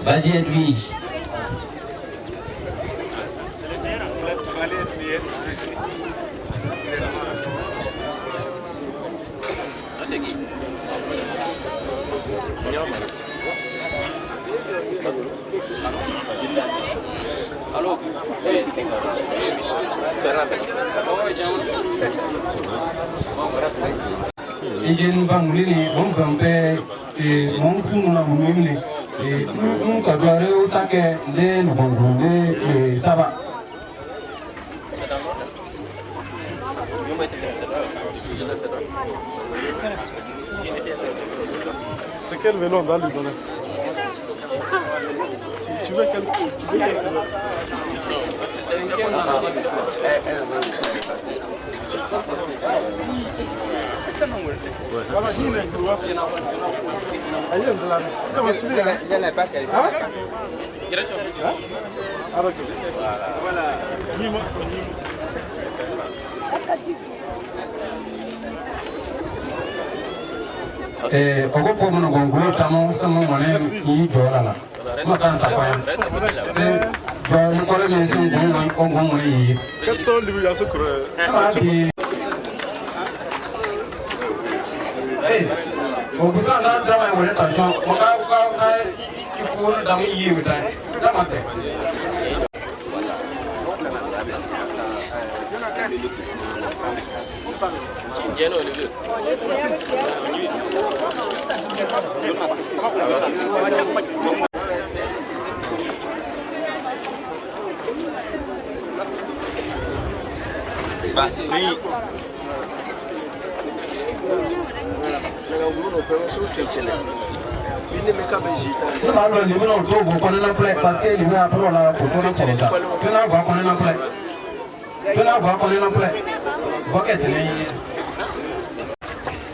Bazi Edwige. Allô? Ijen bangulini on bambe mon kununa mumimni un kadware o sake le no bangulde saba. C'est quel vélo on doit lui donner? Tu veux quel vélo? Oko po mono gongulo tamo samo mone ki jola la. Maka ta kwa. Ba mo kore me sin gongo mone yi. Kato libu ya sukure. O busa na drama wole tension. Maka ka ki ko na dami yi wita. Drama te. Lleno de luz.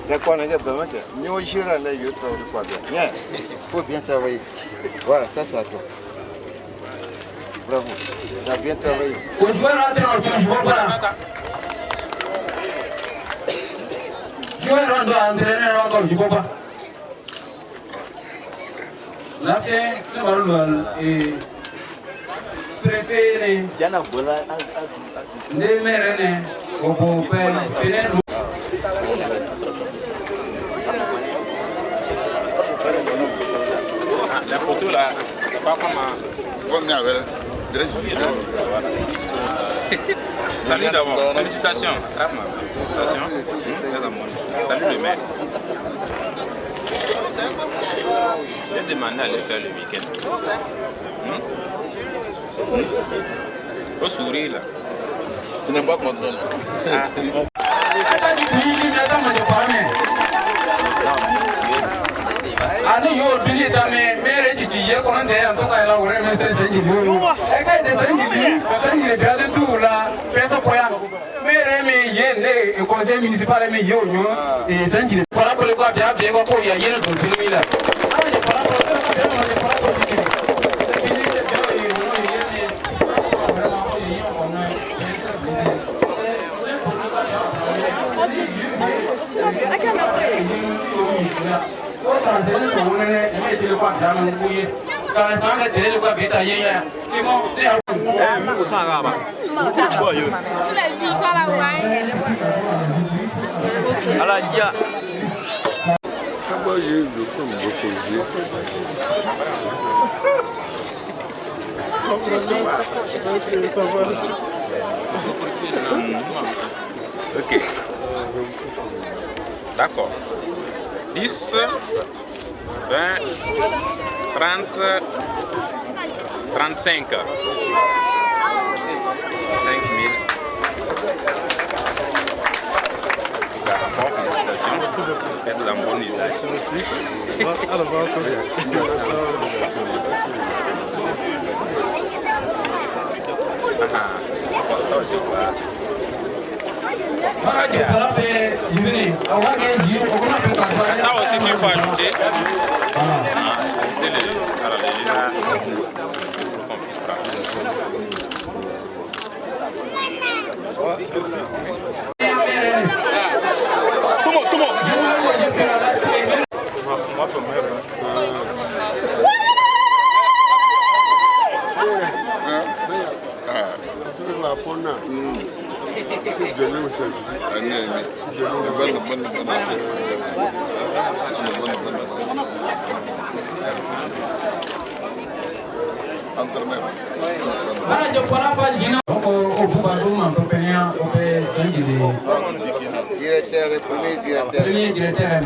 D'accord, il faut bien travailler. Voilà, ça, ça toi. Bravo, tu as bien travaillé. Là, c'est le préféré. Les mères, au beau-père, la photo là, c'est pas comment. Salut d'abord, félicitations. Félicitations. Salut le maire. J'ai demandé à aller faire le week-end. Faut sourire là. Tu n'es pas content. Ani yo bili dame mere chichi ye kono de antoka ela ore me se sengi bu e ka de sengi de grade tu la peso poya mere me ye ne e conseil municipal me yo nyo e sengi para ko le ko bia bia ko ya ye no tu mi la ani para ko se ko bia no para ko chichi se bili se bia e no ye ne vraiment ko ye ko na Ok. D'accord. 10, 20, 30, 35. 5 000. Félicitations. Faites un bon usage. Merci. Ça aussi, ça aussi tu peux ajouter. Tout le monde. Premier directeur.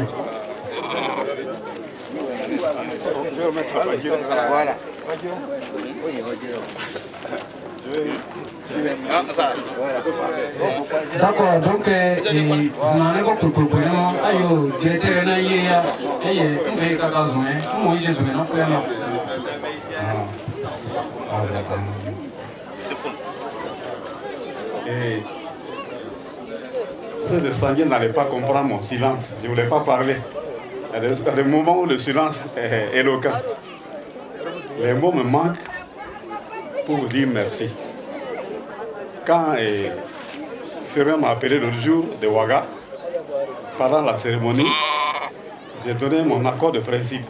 Voilà. D'accord, donc on a un peu de problème. Ayo, directeur na yéya, aye, on va y casser, on va y jouer, non frère. Et ceux de Sanguin n'allaient pas comprendre mon silence. Je ne voulais pas parler. Il y a des moments où le silence est éloquent. Les mots me manquent pour vous dire merci. Quand Ferrand m'a appelé l'autre jour de Ouaga, pendant la cérémonie, j'ai donné mon accord de principe.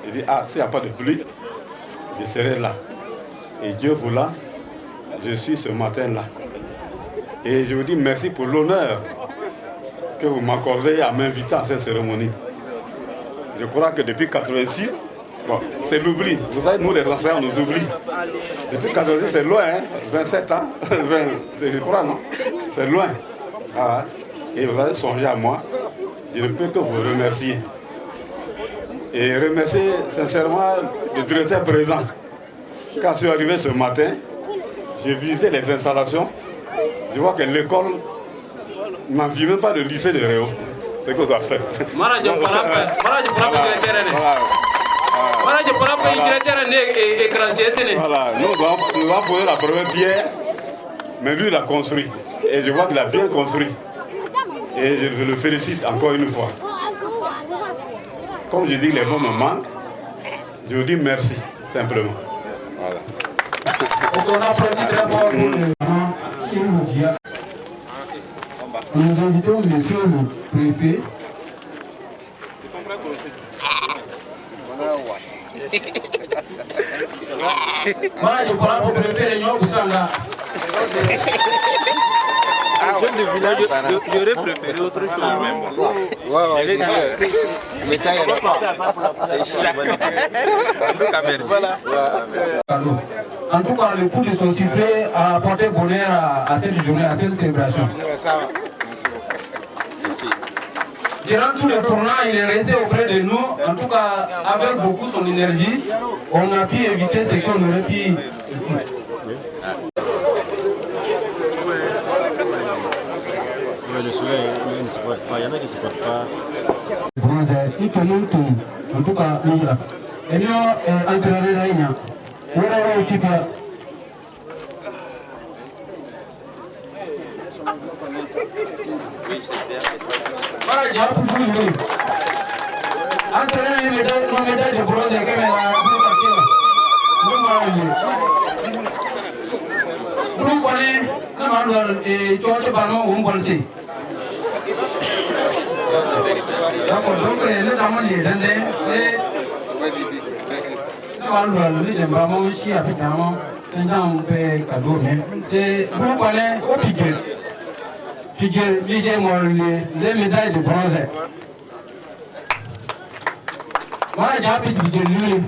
J'ai dit, ah, s'il n'y a pas de pluie, je serai là. Et Dieu voulant, je suis ce matin-là. Et je vous dis merci pour l'honneur que vous m'accordez à m'inviter à cette cérémonie. Je crois que depuis 86, bon, c'est l'oubli. Vous savez, nous les anciens, on nous oublie. Depuis 86, c'est loin, hein? 27 ans, 20, je crois, non? C'est loin. Ah, et vous avez songé à moi. Je ne peux que vous remercier. Et remercier sincèrement le directeur présent. Quand je suis arrivé ce matin, j'ai visité les installations. Je vois que l'école n'en vit même pas le lycée de Réau. C'est ce que ça fait. Voilà, nous allons poser la première pierre, mais lui il a construit. Et je vois qu'il a bien construit. Et je le félicite encore une fois. Comme je dis, les mots me manquent. Je vous dis merci, simplement. Voilà. Nous invitons monsieur le préfet. Voilà, je parle au préfet de Nyon Boussanga. Jeune de village, j'aurais préféré autre chose même. Ouais, mais ça y est pas. C'est chiant. En tout cas, merci. En tout cas, le coup de son sifflet a apporté bonheur à cette journée, à cette célébration. Durant tout le tournant, il est resté auprès de nous, en tout cas avec beaucoup son énergie. On a pu éviter ce qu'on aurait pu. Le soleil, il ne supporte pas, il y en a qui ne supportent pas. En tout cas, nous là. Et nous, entraîner la ligne. On a équipe. Voilà, j'ai appris pour lui. Entraîner nos médailles de bronze et caméra. Nous connaissons et tu as parlé au Bolsé. Donc, notamment les Indés, les Zimbabwe aussi avec un 5 ans, on fait cadeau. C'est vous connaissez au piquet. Piquet, les médailles de bronze. Moi, j'ai appris piquet lui.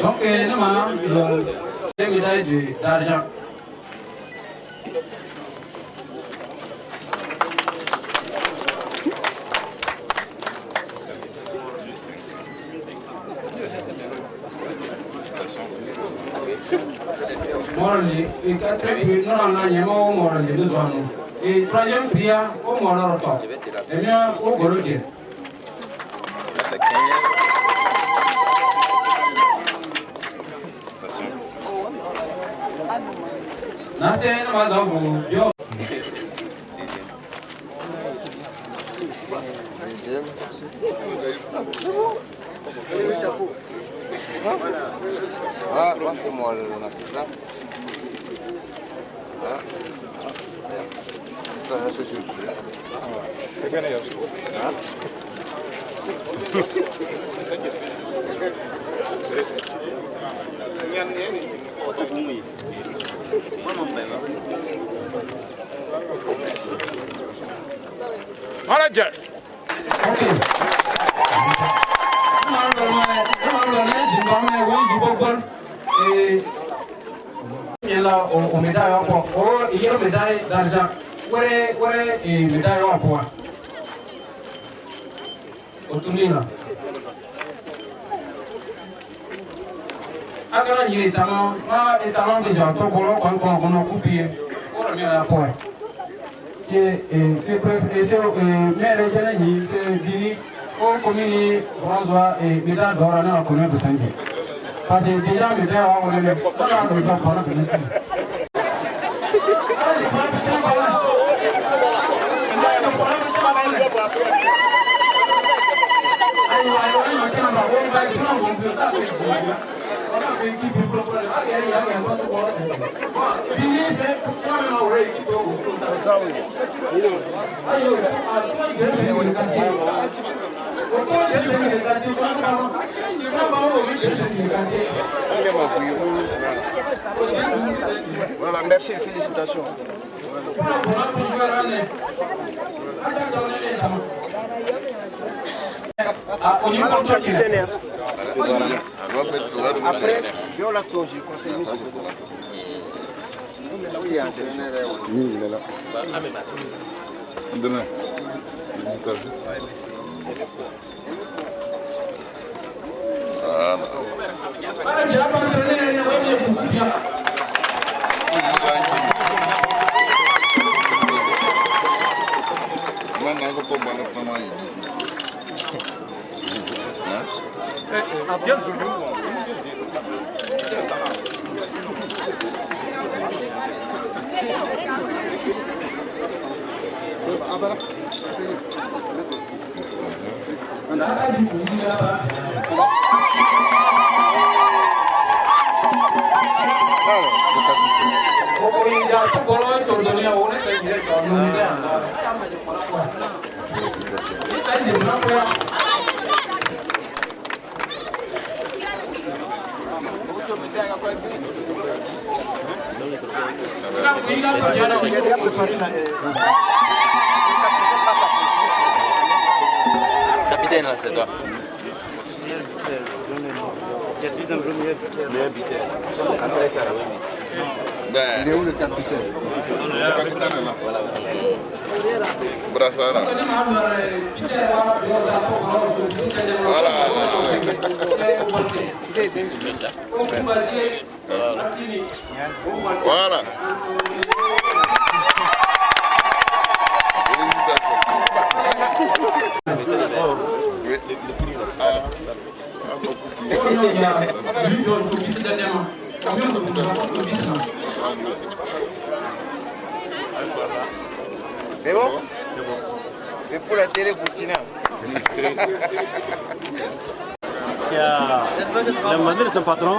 Donc, nous avons des médailles d'argent. Et troisième prière au Mororoto. Et bien au Goroké. Ah, c'est moi l'assistant. C'est bien d'ailleurs. Manager. On médaille encore. Oh, il y a une médaille d'argent. Ouais, et médaille encore. Au tournoi là. Agora il est talent, que j'ai entendu quand on a coupé. On revient à la pointe. C'est maire Janani, c'est Dini, au commune François et médaille d'or à la commune de Saint-Denis. Parce que déjà, médaille on est là, on est là, on est là. Voilà, merci et félicitations. Après, il y a la cloche, conseil municipal. Oui, il est là. Demain. Capitaine, là, c'est toi. Il y a 10 premiers buteurs. Après ça, oui. Il est où le capitaine? Le capitaine est là. Brassara. Voilà. Voilà. C'est bon? C'est pour la télé burkina. Qui a demandé de son patron.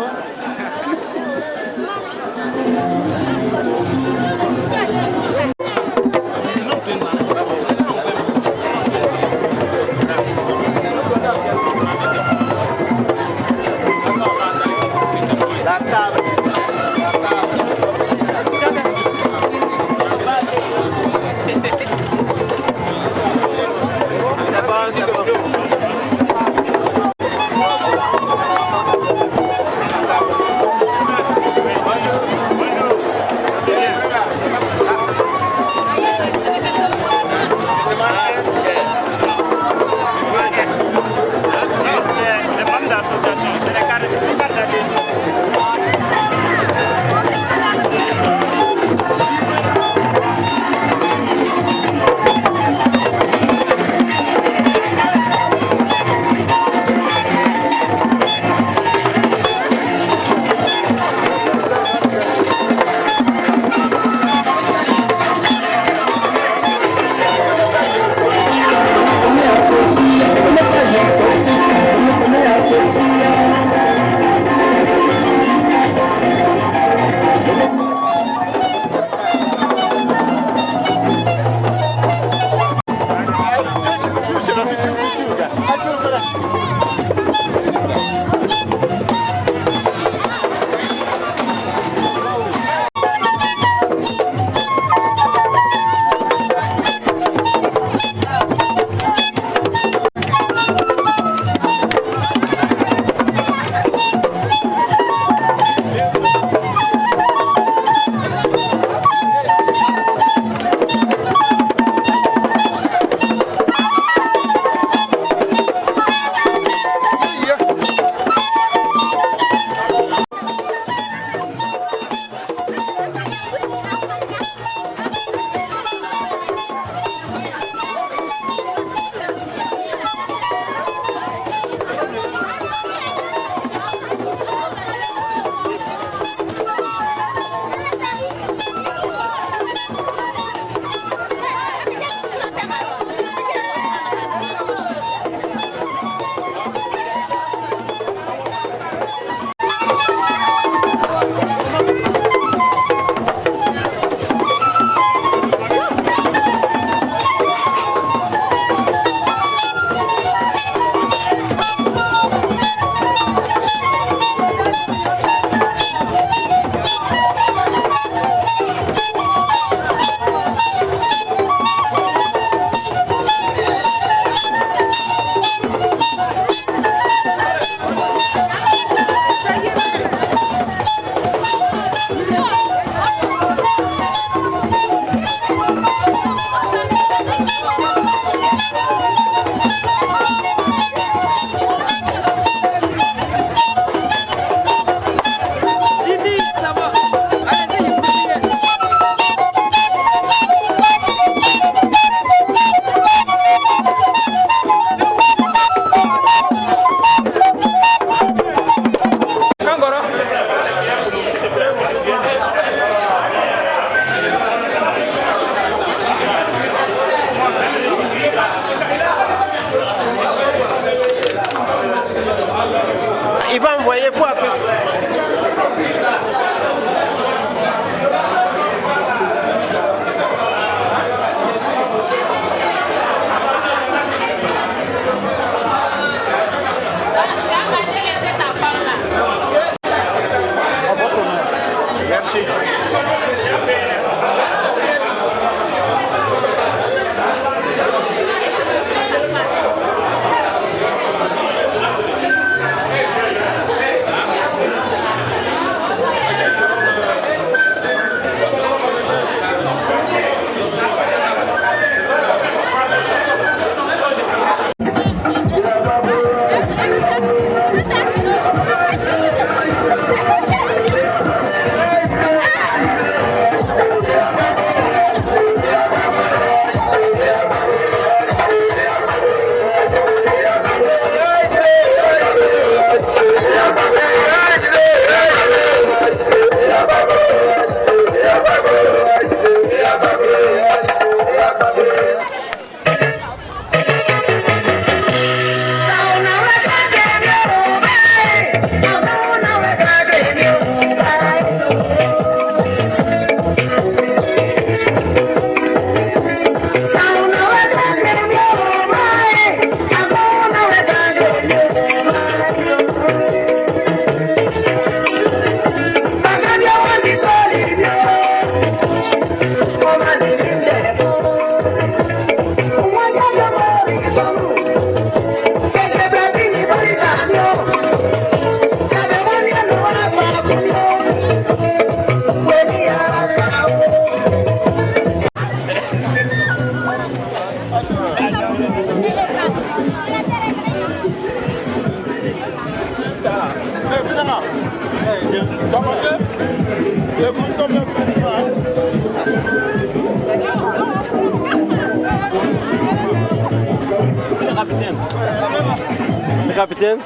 Le capitaine.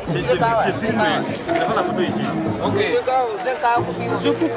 C'est filmé. On a la photo ici. Ok. Je coupe.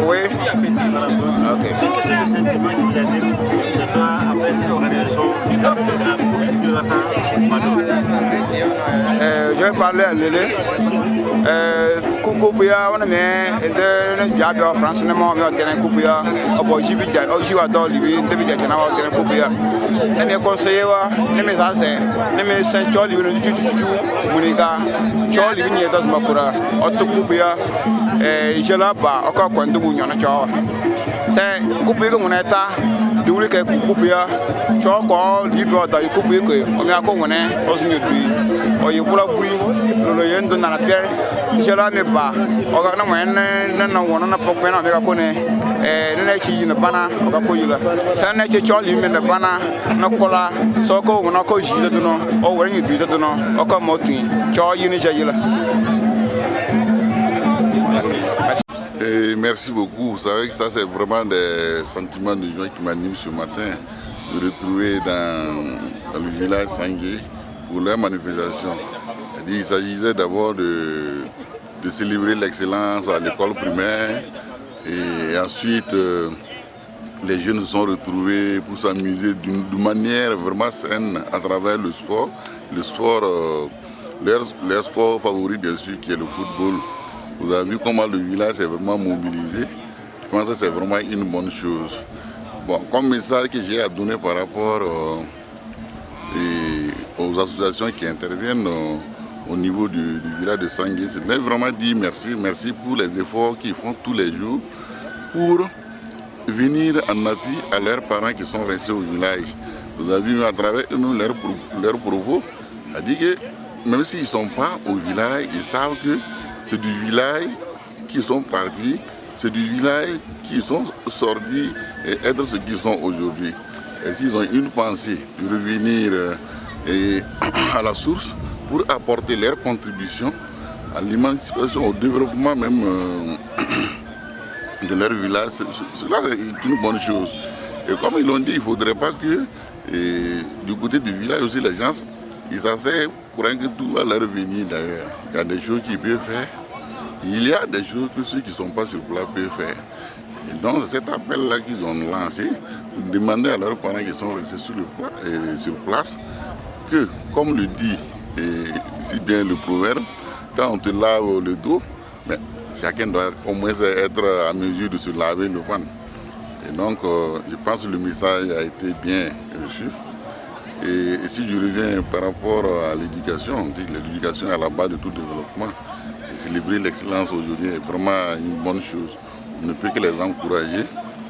Oui. Ok. Je vais parler à Lélé. Coucouya, on a mis de Jabby en France, on a mis un Coucouya, au Jibija, au Jiwado, lui, David Jacana, au Coucouya. Et les conseillers, les messages, les messages, Charlie, Muniga, Charlie, Vignetas Makura, Otto Coucouya, et je l'ai pas, encore quand nous y en a Charles. C'est Coucouya comme on est à. Dulu ke kupia cho ko libo da kupia ko o mi akongone o sunyo bi o yibula bui lo yendo na pierre jela me ba o ga na wen na wono na pokwe na me ga ko ne ne chi na bana o ga ko yila sa ne che cho li me na bana na kola so ko wona ko jila do no o wori ni bi do no o ko mo tun cho yini je yila. Et merci beaucoup. Vous savez que ça, c'est vraiment des sentiments de joie qui m'animent ce matin, de retrouver dans le village Sangué pour leur manifestation. Il s'agissait d'abord de célébrer l'excellence à l'école primaire et ensuite les jeunes se sont retrouvés pour s'amuser d'une manière vraiment saine à travers le sport. Le sport, leur sport favori bien sûr qui est le football. Vous avez vu comment le village s'est vraiment mobilisé. Je pense que c'est vraiment une bonne chose. Bon, comme message que j'ai à donner par rapport aux associations qui interviennent au niveau du village de Sangué, c'est vraiment dire merci. Merci pour les efforts qu'ils font tous les jours pour venir en appui à leurs parents qui sont restés au village. Vous avez vu à travers eux-mêmes leurs propos, c'est-à-dire que même s'ils ne sont pas au village, ils savent que c'est du village qui sont partis, c'est du village qui sont sortis et être ce qu'ils sont aujourd'hui. Et s'ils ont une pensée de revenir à la source pour apporter leur contribution à l'émancipation, au développement même de leur village, cela est une bonne chose. Et comme ils l'ont dit, il ne faudrait pas que du côté du village aussi les gens ils s'asseyent pour que tout va leur venir d'ailleurs. Il y a des choses qu'ils peuvent faire. Il y a des choses que ceux qui ne sont pas sur place peuvent faire. Et donc c'est cet appel-là qu'ils ont lancé pour demander à leurs parents qui sont restés sur place que, comme le dit si bien le proverbe, quand on te lave le dos, mais chacun doit au moins être à mesure de se laver le ventre. Et donc je pense que le message a été bien reçu. Et si je reviens par rapport à l'éducation, on dit que l'éducation est à la base de tout développement. Et célébrer l'excellence aujourd'hui est vraiment une bonne chose. On ne peut que les encourager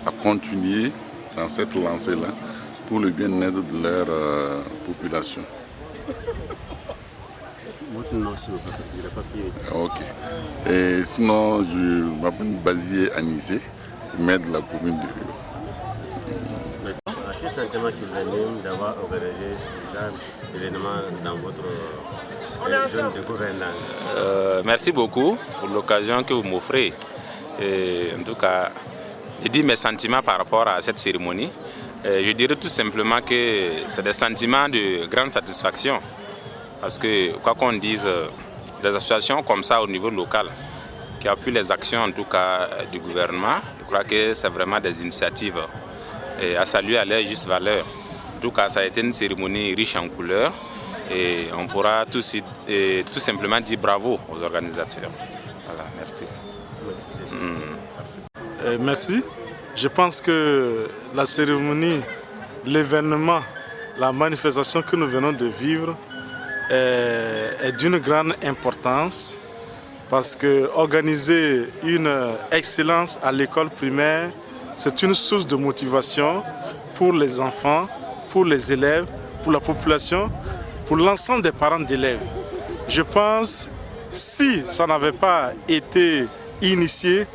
à continuer dans cette lancée-là pour le bien-être de leur population. Votre nom, s'il vous plaît, parce que je n'ai pas fini. Ok. Et sinon, je m'appelle Bazié Anissé, maire de la commune de Rio. Quel sentiment qu'il anime d'avoir organisé ce genre d'événement dans votre zone de gouvernance. Merci beaucoup pour l'occasion que vous m'offrez. En tout cas, je dis mes sentiments par rapport à cette cérémonie. Je dirais tout simplement que c'est des sentiments de grande satisfaction. Parce que, quoi qu'on dise, des associations comme ça au niveau local, qui appuient les actions en tout cas du gouvernement, je crois que c'est vraiment des initiatives à saluer à leur juste valeur. En tout cas, ça a été une cérémonie riche en couleurs et on pourra tout simplement dire bravo aux organisateurs. Voilà, merci. Merci. Merci. Je pense que la cérémonie, l'événement, la manifestation que nous venons de vivre est d'une grande importance parce que organiser une excellence à l'école primaire, c'est une source de motivation pour les enfants, pour les élèves, pour la population, pour l'ensemble des parents d'élèves. Je pense, si ça n'avait pas été initié,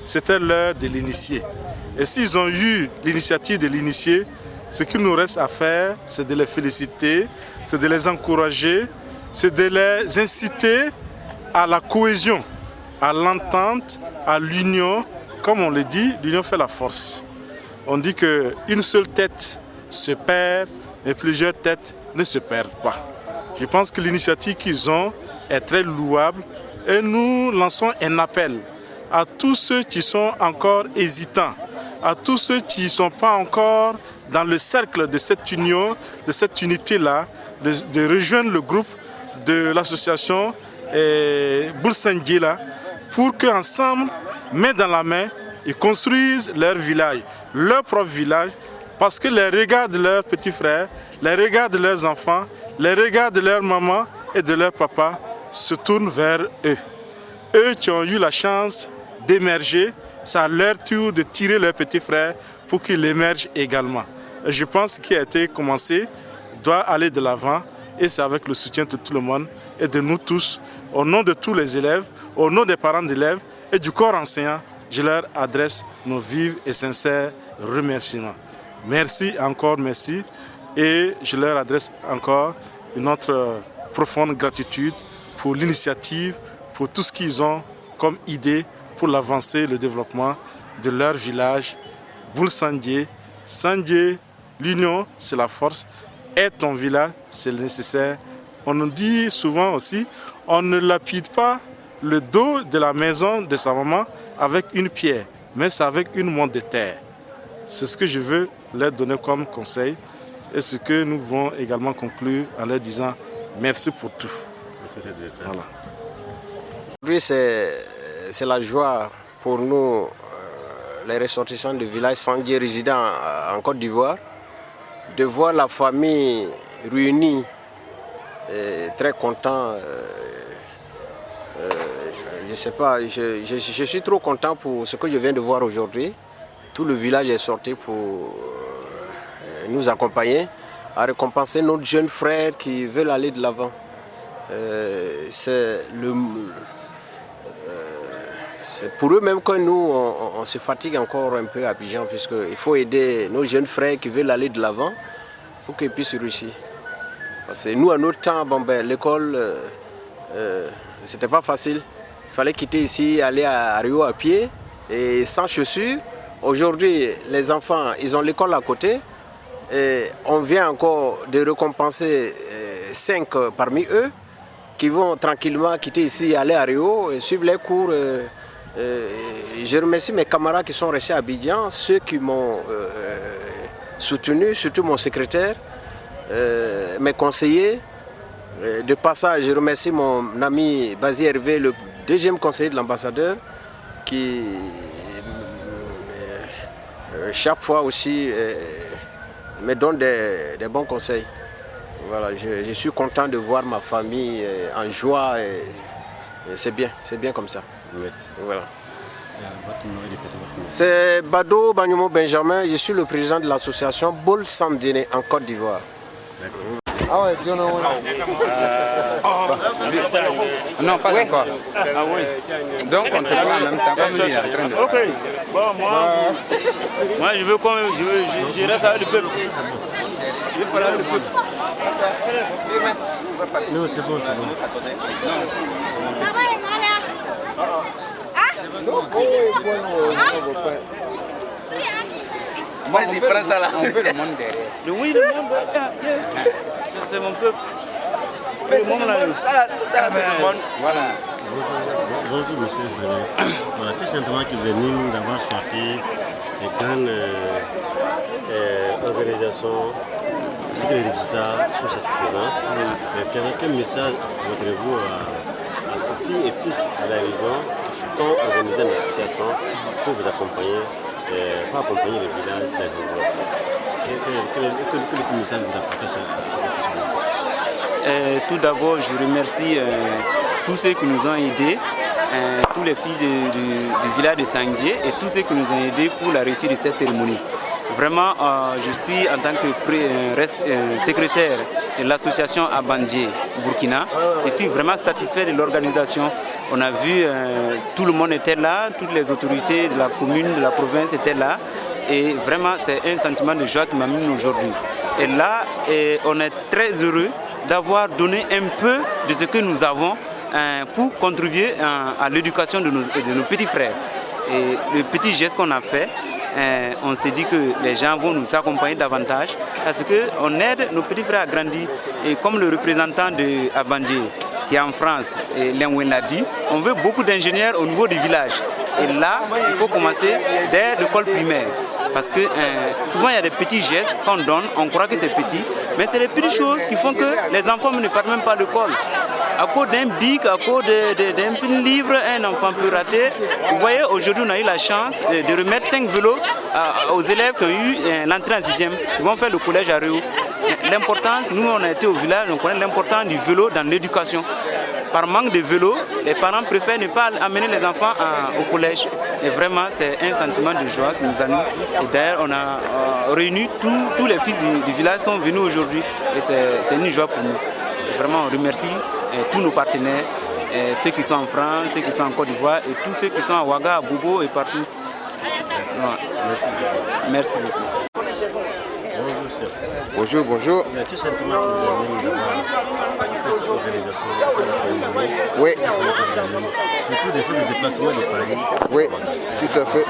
c'était l'heure de l'initier. Et s'ils ont eu l'initiative de l'initier, ce qu'il nous reste à faire, c'est de les féliciter, c'est de les encourager, c'est de les inciter à la cohésion, à l'entente, à l'union. Comme on le dit, l'union fait la force. On dit qu'une seule tête se perd, mais plusieurs têtes ne se perdent pas. Je pense que l'initiative qu'ils ont est très louable et nous lançons un appel à tous ceux qui sont encore hésitants, à tous ceux qui ne sont pas encore dans le cercle de cette union, de cette unité-là, de rejoindre le groupe de l'association Boulsandié là, pour qu'ensemble, main dans la main, ils construisent leur village, leur propre village, parce que les regards de leurs petits frères, les regards de leurs enfants, les regards de leur maman et de leur papa se tournent vers eux. Eux qui ont eu la chance d'émerger, c'est à leur tour de tirer leurs petits frères pour qu'ils émergent également. Et je pense qu'il a été commencé doit aller de l'avant et c'est avec le soutien de tout le monde et de nous tous, au nom de tous les élèves, au nom des parents d'élèves et du corps enseignant, je leur adresse nos vifs et sincères remerciements. Merci, encore merci, et je leur adresse encore une autre profonde gratitude pour l'initiative, pour tout ce qu'ils ont comme idée pour l'avancée et le développement de leur village, Boulsandié. Sandié, l'union, c'est la force. Être ton village, c'est nécessaire. On nous dit souvent aussi, on ne lapide pas le dos de la maison de sa maman avec une pierre, mais c'est avec une monte de terre. C'est ce que je veux leur donner comme conseil et ce que nous voulons également conclure en leur disant merci pour tout. Voilà. Aujourd'hui, c'est la joie pour nous, les ressortissants du village Sandié résidant en Côte d'Ivoire, de voir la famille réunie, très content. Je ne sais pas, je suis trop content pour ce que je viens de voir aujourd'hui. Tout le village est sorti pour nous accompagner, à récompenser notre jeune frère qui veut aller de l'avant. C'est pour eux même que nous, on se fatigue encore un peu à Abidjan, puisqu'il faut aider nos jeunes frères qui veulent aller de l'avant pour qu'ils puissent réussir. Parce que nous, à notre temps, l'école, c'était pas facile. Il fallait quitter ici, aller à Rio à pied et sans chaussures. Aujourd'hui, les enfants, ils ont l'école à côté. Et on vient encore de récompenser 5 parmi eux qui vont tranquillement quitter ici, aller à Rio et suivre les cours. Je remercie mes camarades qui sont restés à Abidjan, ceux qui m'ont soutenu, surtout mon secrétaire, mes conseillers. De passage, je remercie mon ami Bazi Hervé, le deuxième conseiller de l'ambassadeur, qui chaque fois aussi me donne des bons conseils. Voilà, je suis content de voir ma famille en joie et c'est bien comme ça. Merci. Voilà. C'est Bado Bagnomo Benjamin, je suis le président de l'association Boulsandié en Côte d'Ivoire. Ah ouais, non, pas encore. Ah oui. Donc on te prend en même temps comme lui est en train de... Ok. Bon, moi je veux je reste avec le peuple. Non, c'est bon, c'est bon. Vas-y, prends ça là. On veut le monde derrière. Oui, le monde. C'est mon peuple. Le monde là. Voilà, tout ça, c'est le monde. Voilà. Bonjour, monsieur Frédéric. Voilà, tout simplement qui venons d'avoir sorti les grandes organisations, ainsi que les résultats sont satisfaisants. Quel message voudrez-vous aux filles et fils de la région qui ont organisé une association pour vous accompagner, pour accompagner les villages de la région? Quel message vous apportez à cette association? Tout d'abord, je remercie tous ceux qui nous ont aidés, tous les filles du village de Sandié et tous ceux qui nous ont aidés pour la réussite de cette cérémonie. Vraiment, je suis en tant que secrétaire de l'association Abandjé Burkina. Je suis vraiment satisfait de l'organisation. On a vu, tout le monde était là, toutes les autorités de la commune, de la province étaient là. Et vraiment, c'est un sentiment de joie qui m'amène aujourd'hui. Et là, on est très heureux d'avoir donné un peu de ce que nous avons pour contribuer à l'éducation de nos petits frères. Et le petit geste qu'on a fait, on s'est dit que les gens vont nous accompagner davantage parce qu'on aide nos petits frères à grandir. Et comme le représentant de Abandjé qui est en France, Lenwen l'a dit, on veut beaucoup d'ingénieurs au niveau du village. Et là, il faut commencer dès l'école primaire. Parce que souvent il y a des petits gestes qu'on donne, on croit que c'est petit, mais c'est les petites choses qui font que les enfants ne partent même pas à l'école. À cause d'un bic, à cause d'un petit livre, un enfant peut rater. Vous voyez, aujourd'hui on a eu la chance de remettre 5 vélos aux élèves qui ont eu l'entrée en 6e, qui vont faire le collège à Réau. L'importance, nous on a été au village, on connaît l'importance du vélo dans l'éducation. Par manque de vélo, les parents préfèrent ne pas amener les enfants au collège. Et vraiment, c'est un sentiment de joie qui nous anime. Et d'ailleurs, on a réuni tous les fils du village sont venus aujourd'hui. Et c'est une joie pour nous. Et vraiment, on remercie tous nos partenaires, ceux qui sont en France, ceux qui sont en Côte d'Ivoire et tous ceux qui sont à Ouaga, à Bobo et partout. Ouais. Merci beaucoup. Bonjour, bonjour. Il y a tout simplement qui viennent d'avoir cette organisation, oui. Surtout des fois de déplacement de Paris. Oui, tout à fait.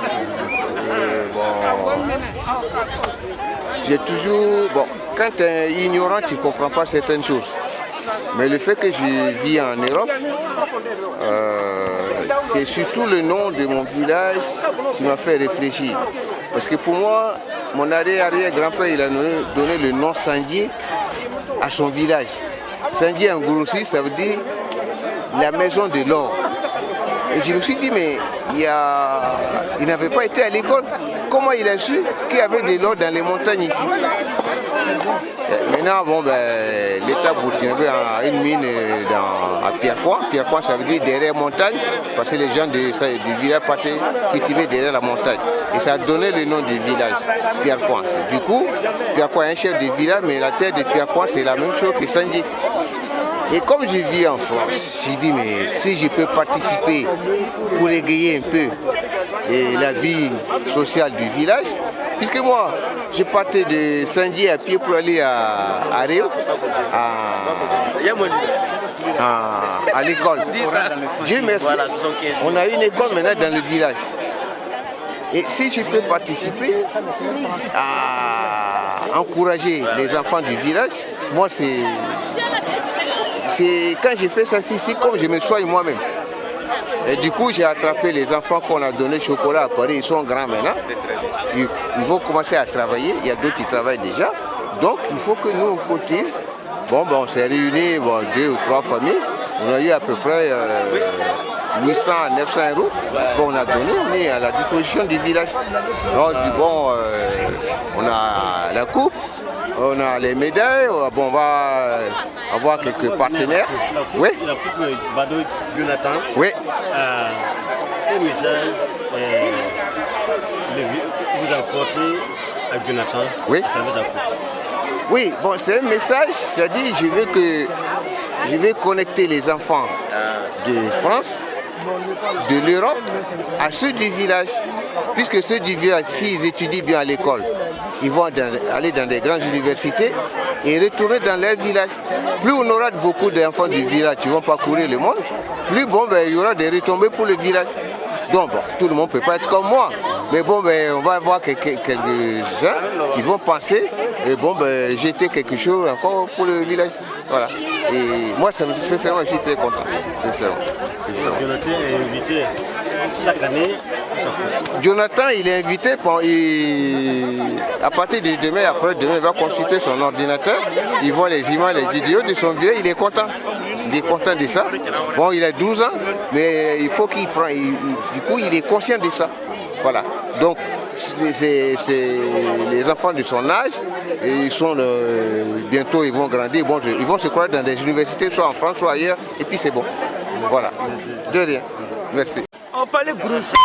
J'ai toujours... Bon, quand tu es ignorant, tu ne comprends pas certaines choses. Mais le fait que je vis en Europe, c'est surtout le nom de mon village qui m'a fait réfléchir. Parce que pour moi, mon arrière-grand-père, il a donné le nom Sandié à son village. Sandié en Gourossi, ça veut dire la maison de l'or. Et je me suis dit, mais il n'avait pas été à l'école. Comment il a su qu'il y avait de l'or dans les montagnes ici? Maintenant, bon, l'État burkinabé a une mine à Pierrecoing. Pierrecoing, ça veut dire derrière montagne, parce que les gens du village partaient cultiver derrière la montagne. Et ça a donné le nom du village, Pierrecoing. Du coup, Pierrecoing est un chef de village, mais la terre de Pierrecoing, c'est la même chose que Sandié. Et comme je vis en France, j'ai dit, mais si je peux participer pour égayer un peu la vie sociale du village, puisque moi, je partais de Sandié à pied pour aller à Réau, à l'école. Dieu merci, on a une école maintenant dans le village. Et si je peux participer à encourager les enfants du village, moi c'est quand j'ai fait ça, c'est comme je me soigne moi-même. Et du coup, j'ai attrapé les enfants qu'on a donné chocolat à Paris, ils sont grands maintenant. Ils vont commencer à travailler, il y a d'autres qui travaillent déjà. Donc, il faut que nous, on cotise. Bon, on s'est réunis, 2 ou 3 familles. On a eu à peu près 800 à 900 euros. Bon, on a donné, on est à la disposition du village. Donc, on a la coupe. On a les médailles, bon, on va avoir quelques partenaires. Oui. La coupe Bado Jonathan. Oui. Quel message vous apportez à Jonathan? Oui. Avec sa coupe? Oui, bon, c'est un message, c'est-à-dire je vais connecter les enfants de France, de l'Europe, à ceux du village. Puisque ceux du village, s'ils étudient bien à l'école, ils vont aller dans des grandes universités. et retourner dans leur village. Plus on aura beaucoup d'enfants du village qui vont parcourir le monde, plus bon, il y aura des retombées pour le village. Donc bon, tout le monde ne peut pas être comme moi. Mais bon, on va voir quelques-uns, ils vont penser, et bon, jeter quelque chose encore pour le village. Voilà. Et moi, sincèrement, je suis très content. Jonathan est invité chaque année. Jonathan, il est invité, à partir de demain, après-demain, il va consulter son ordinateur, il voit les images, les vidéos de son village, il est content. Il est content de ça. Bon, il a 12 ans, mais il faut qu'il prenne, du coup, il est conscient de ça. Voilà. Donc, c'est les enfants de son âge, et bientôt ils vont grandir, bon, ils vont se croire dans des universités, soit en France, soit ailleurs, et puis c'est bon. Voilà. De rien. Merci. On parlait grosso.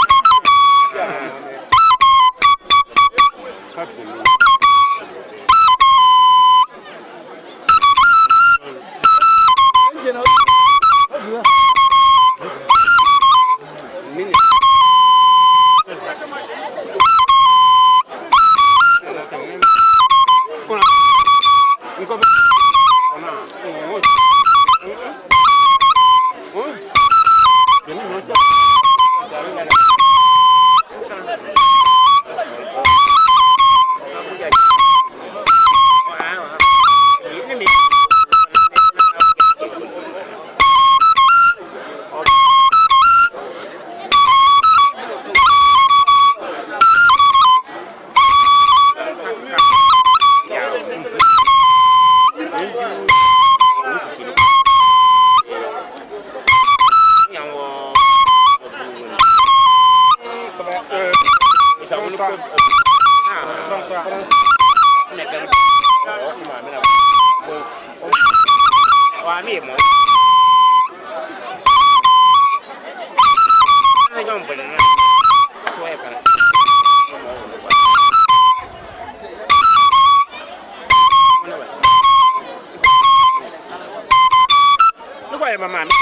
Mama.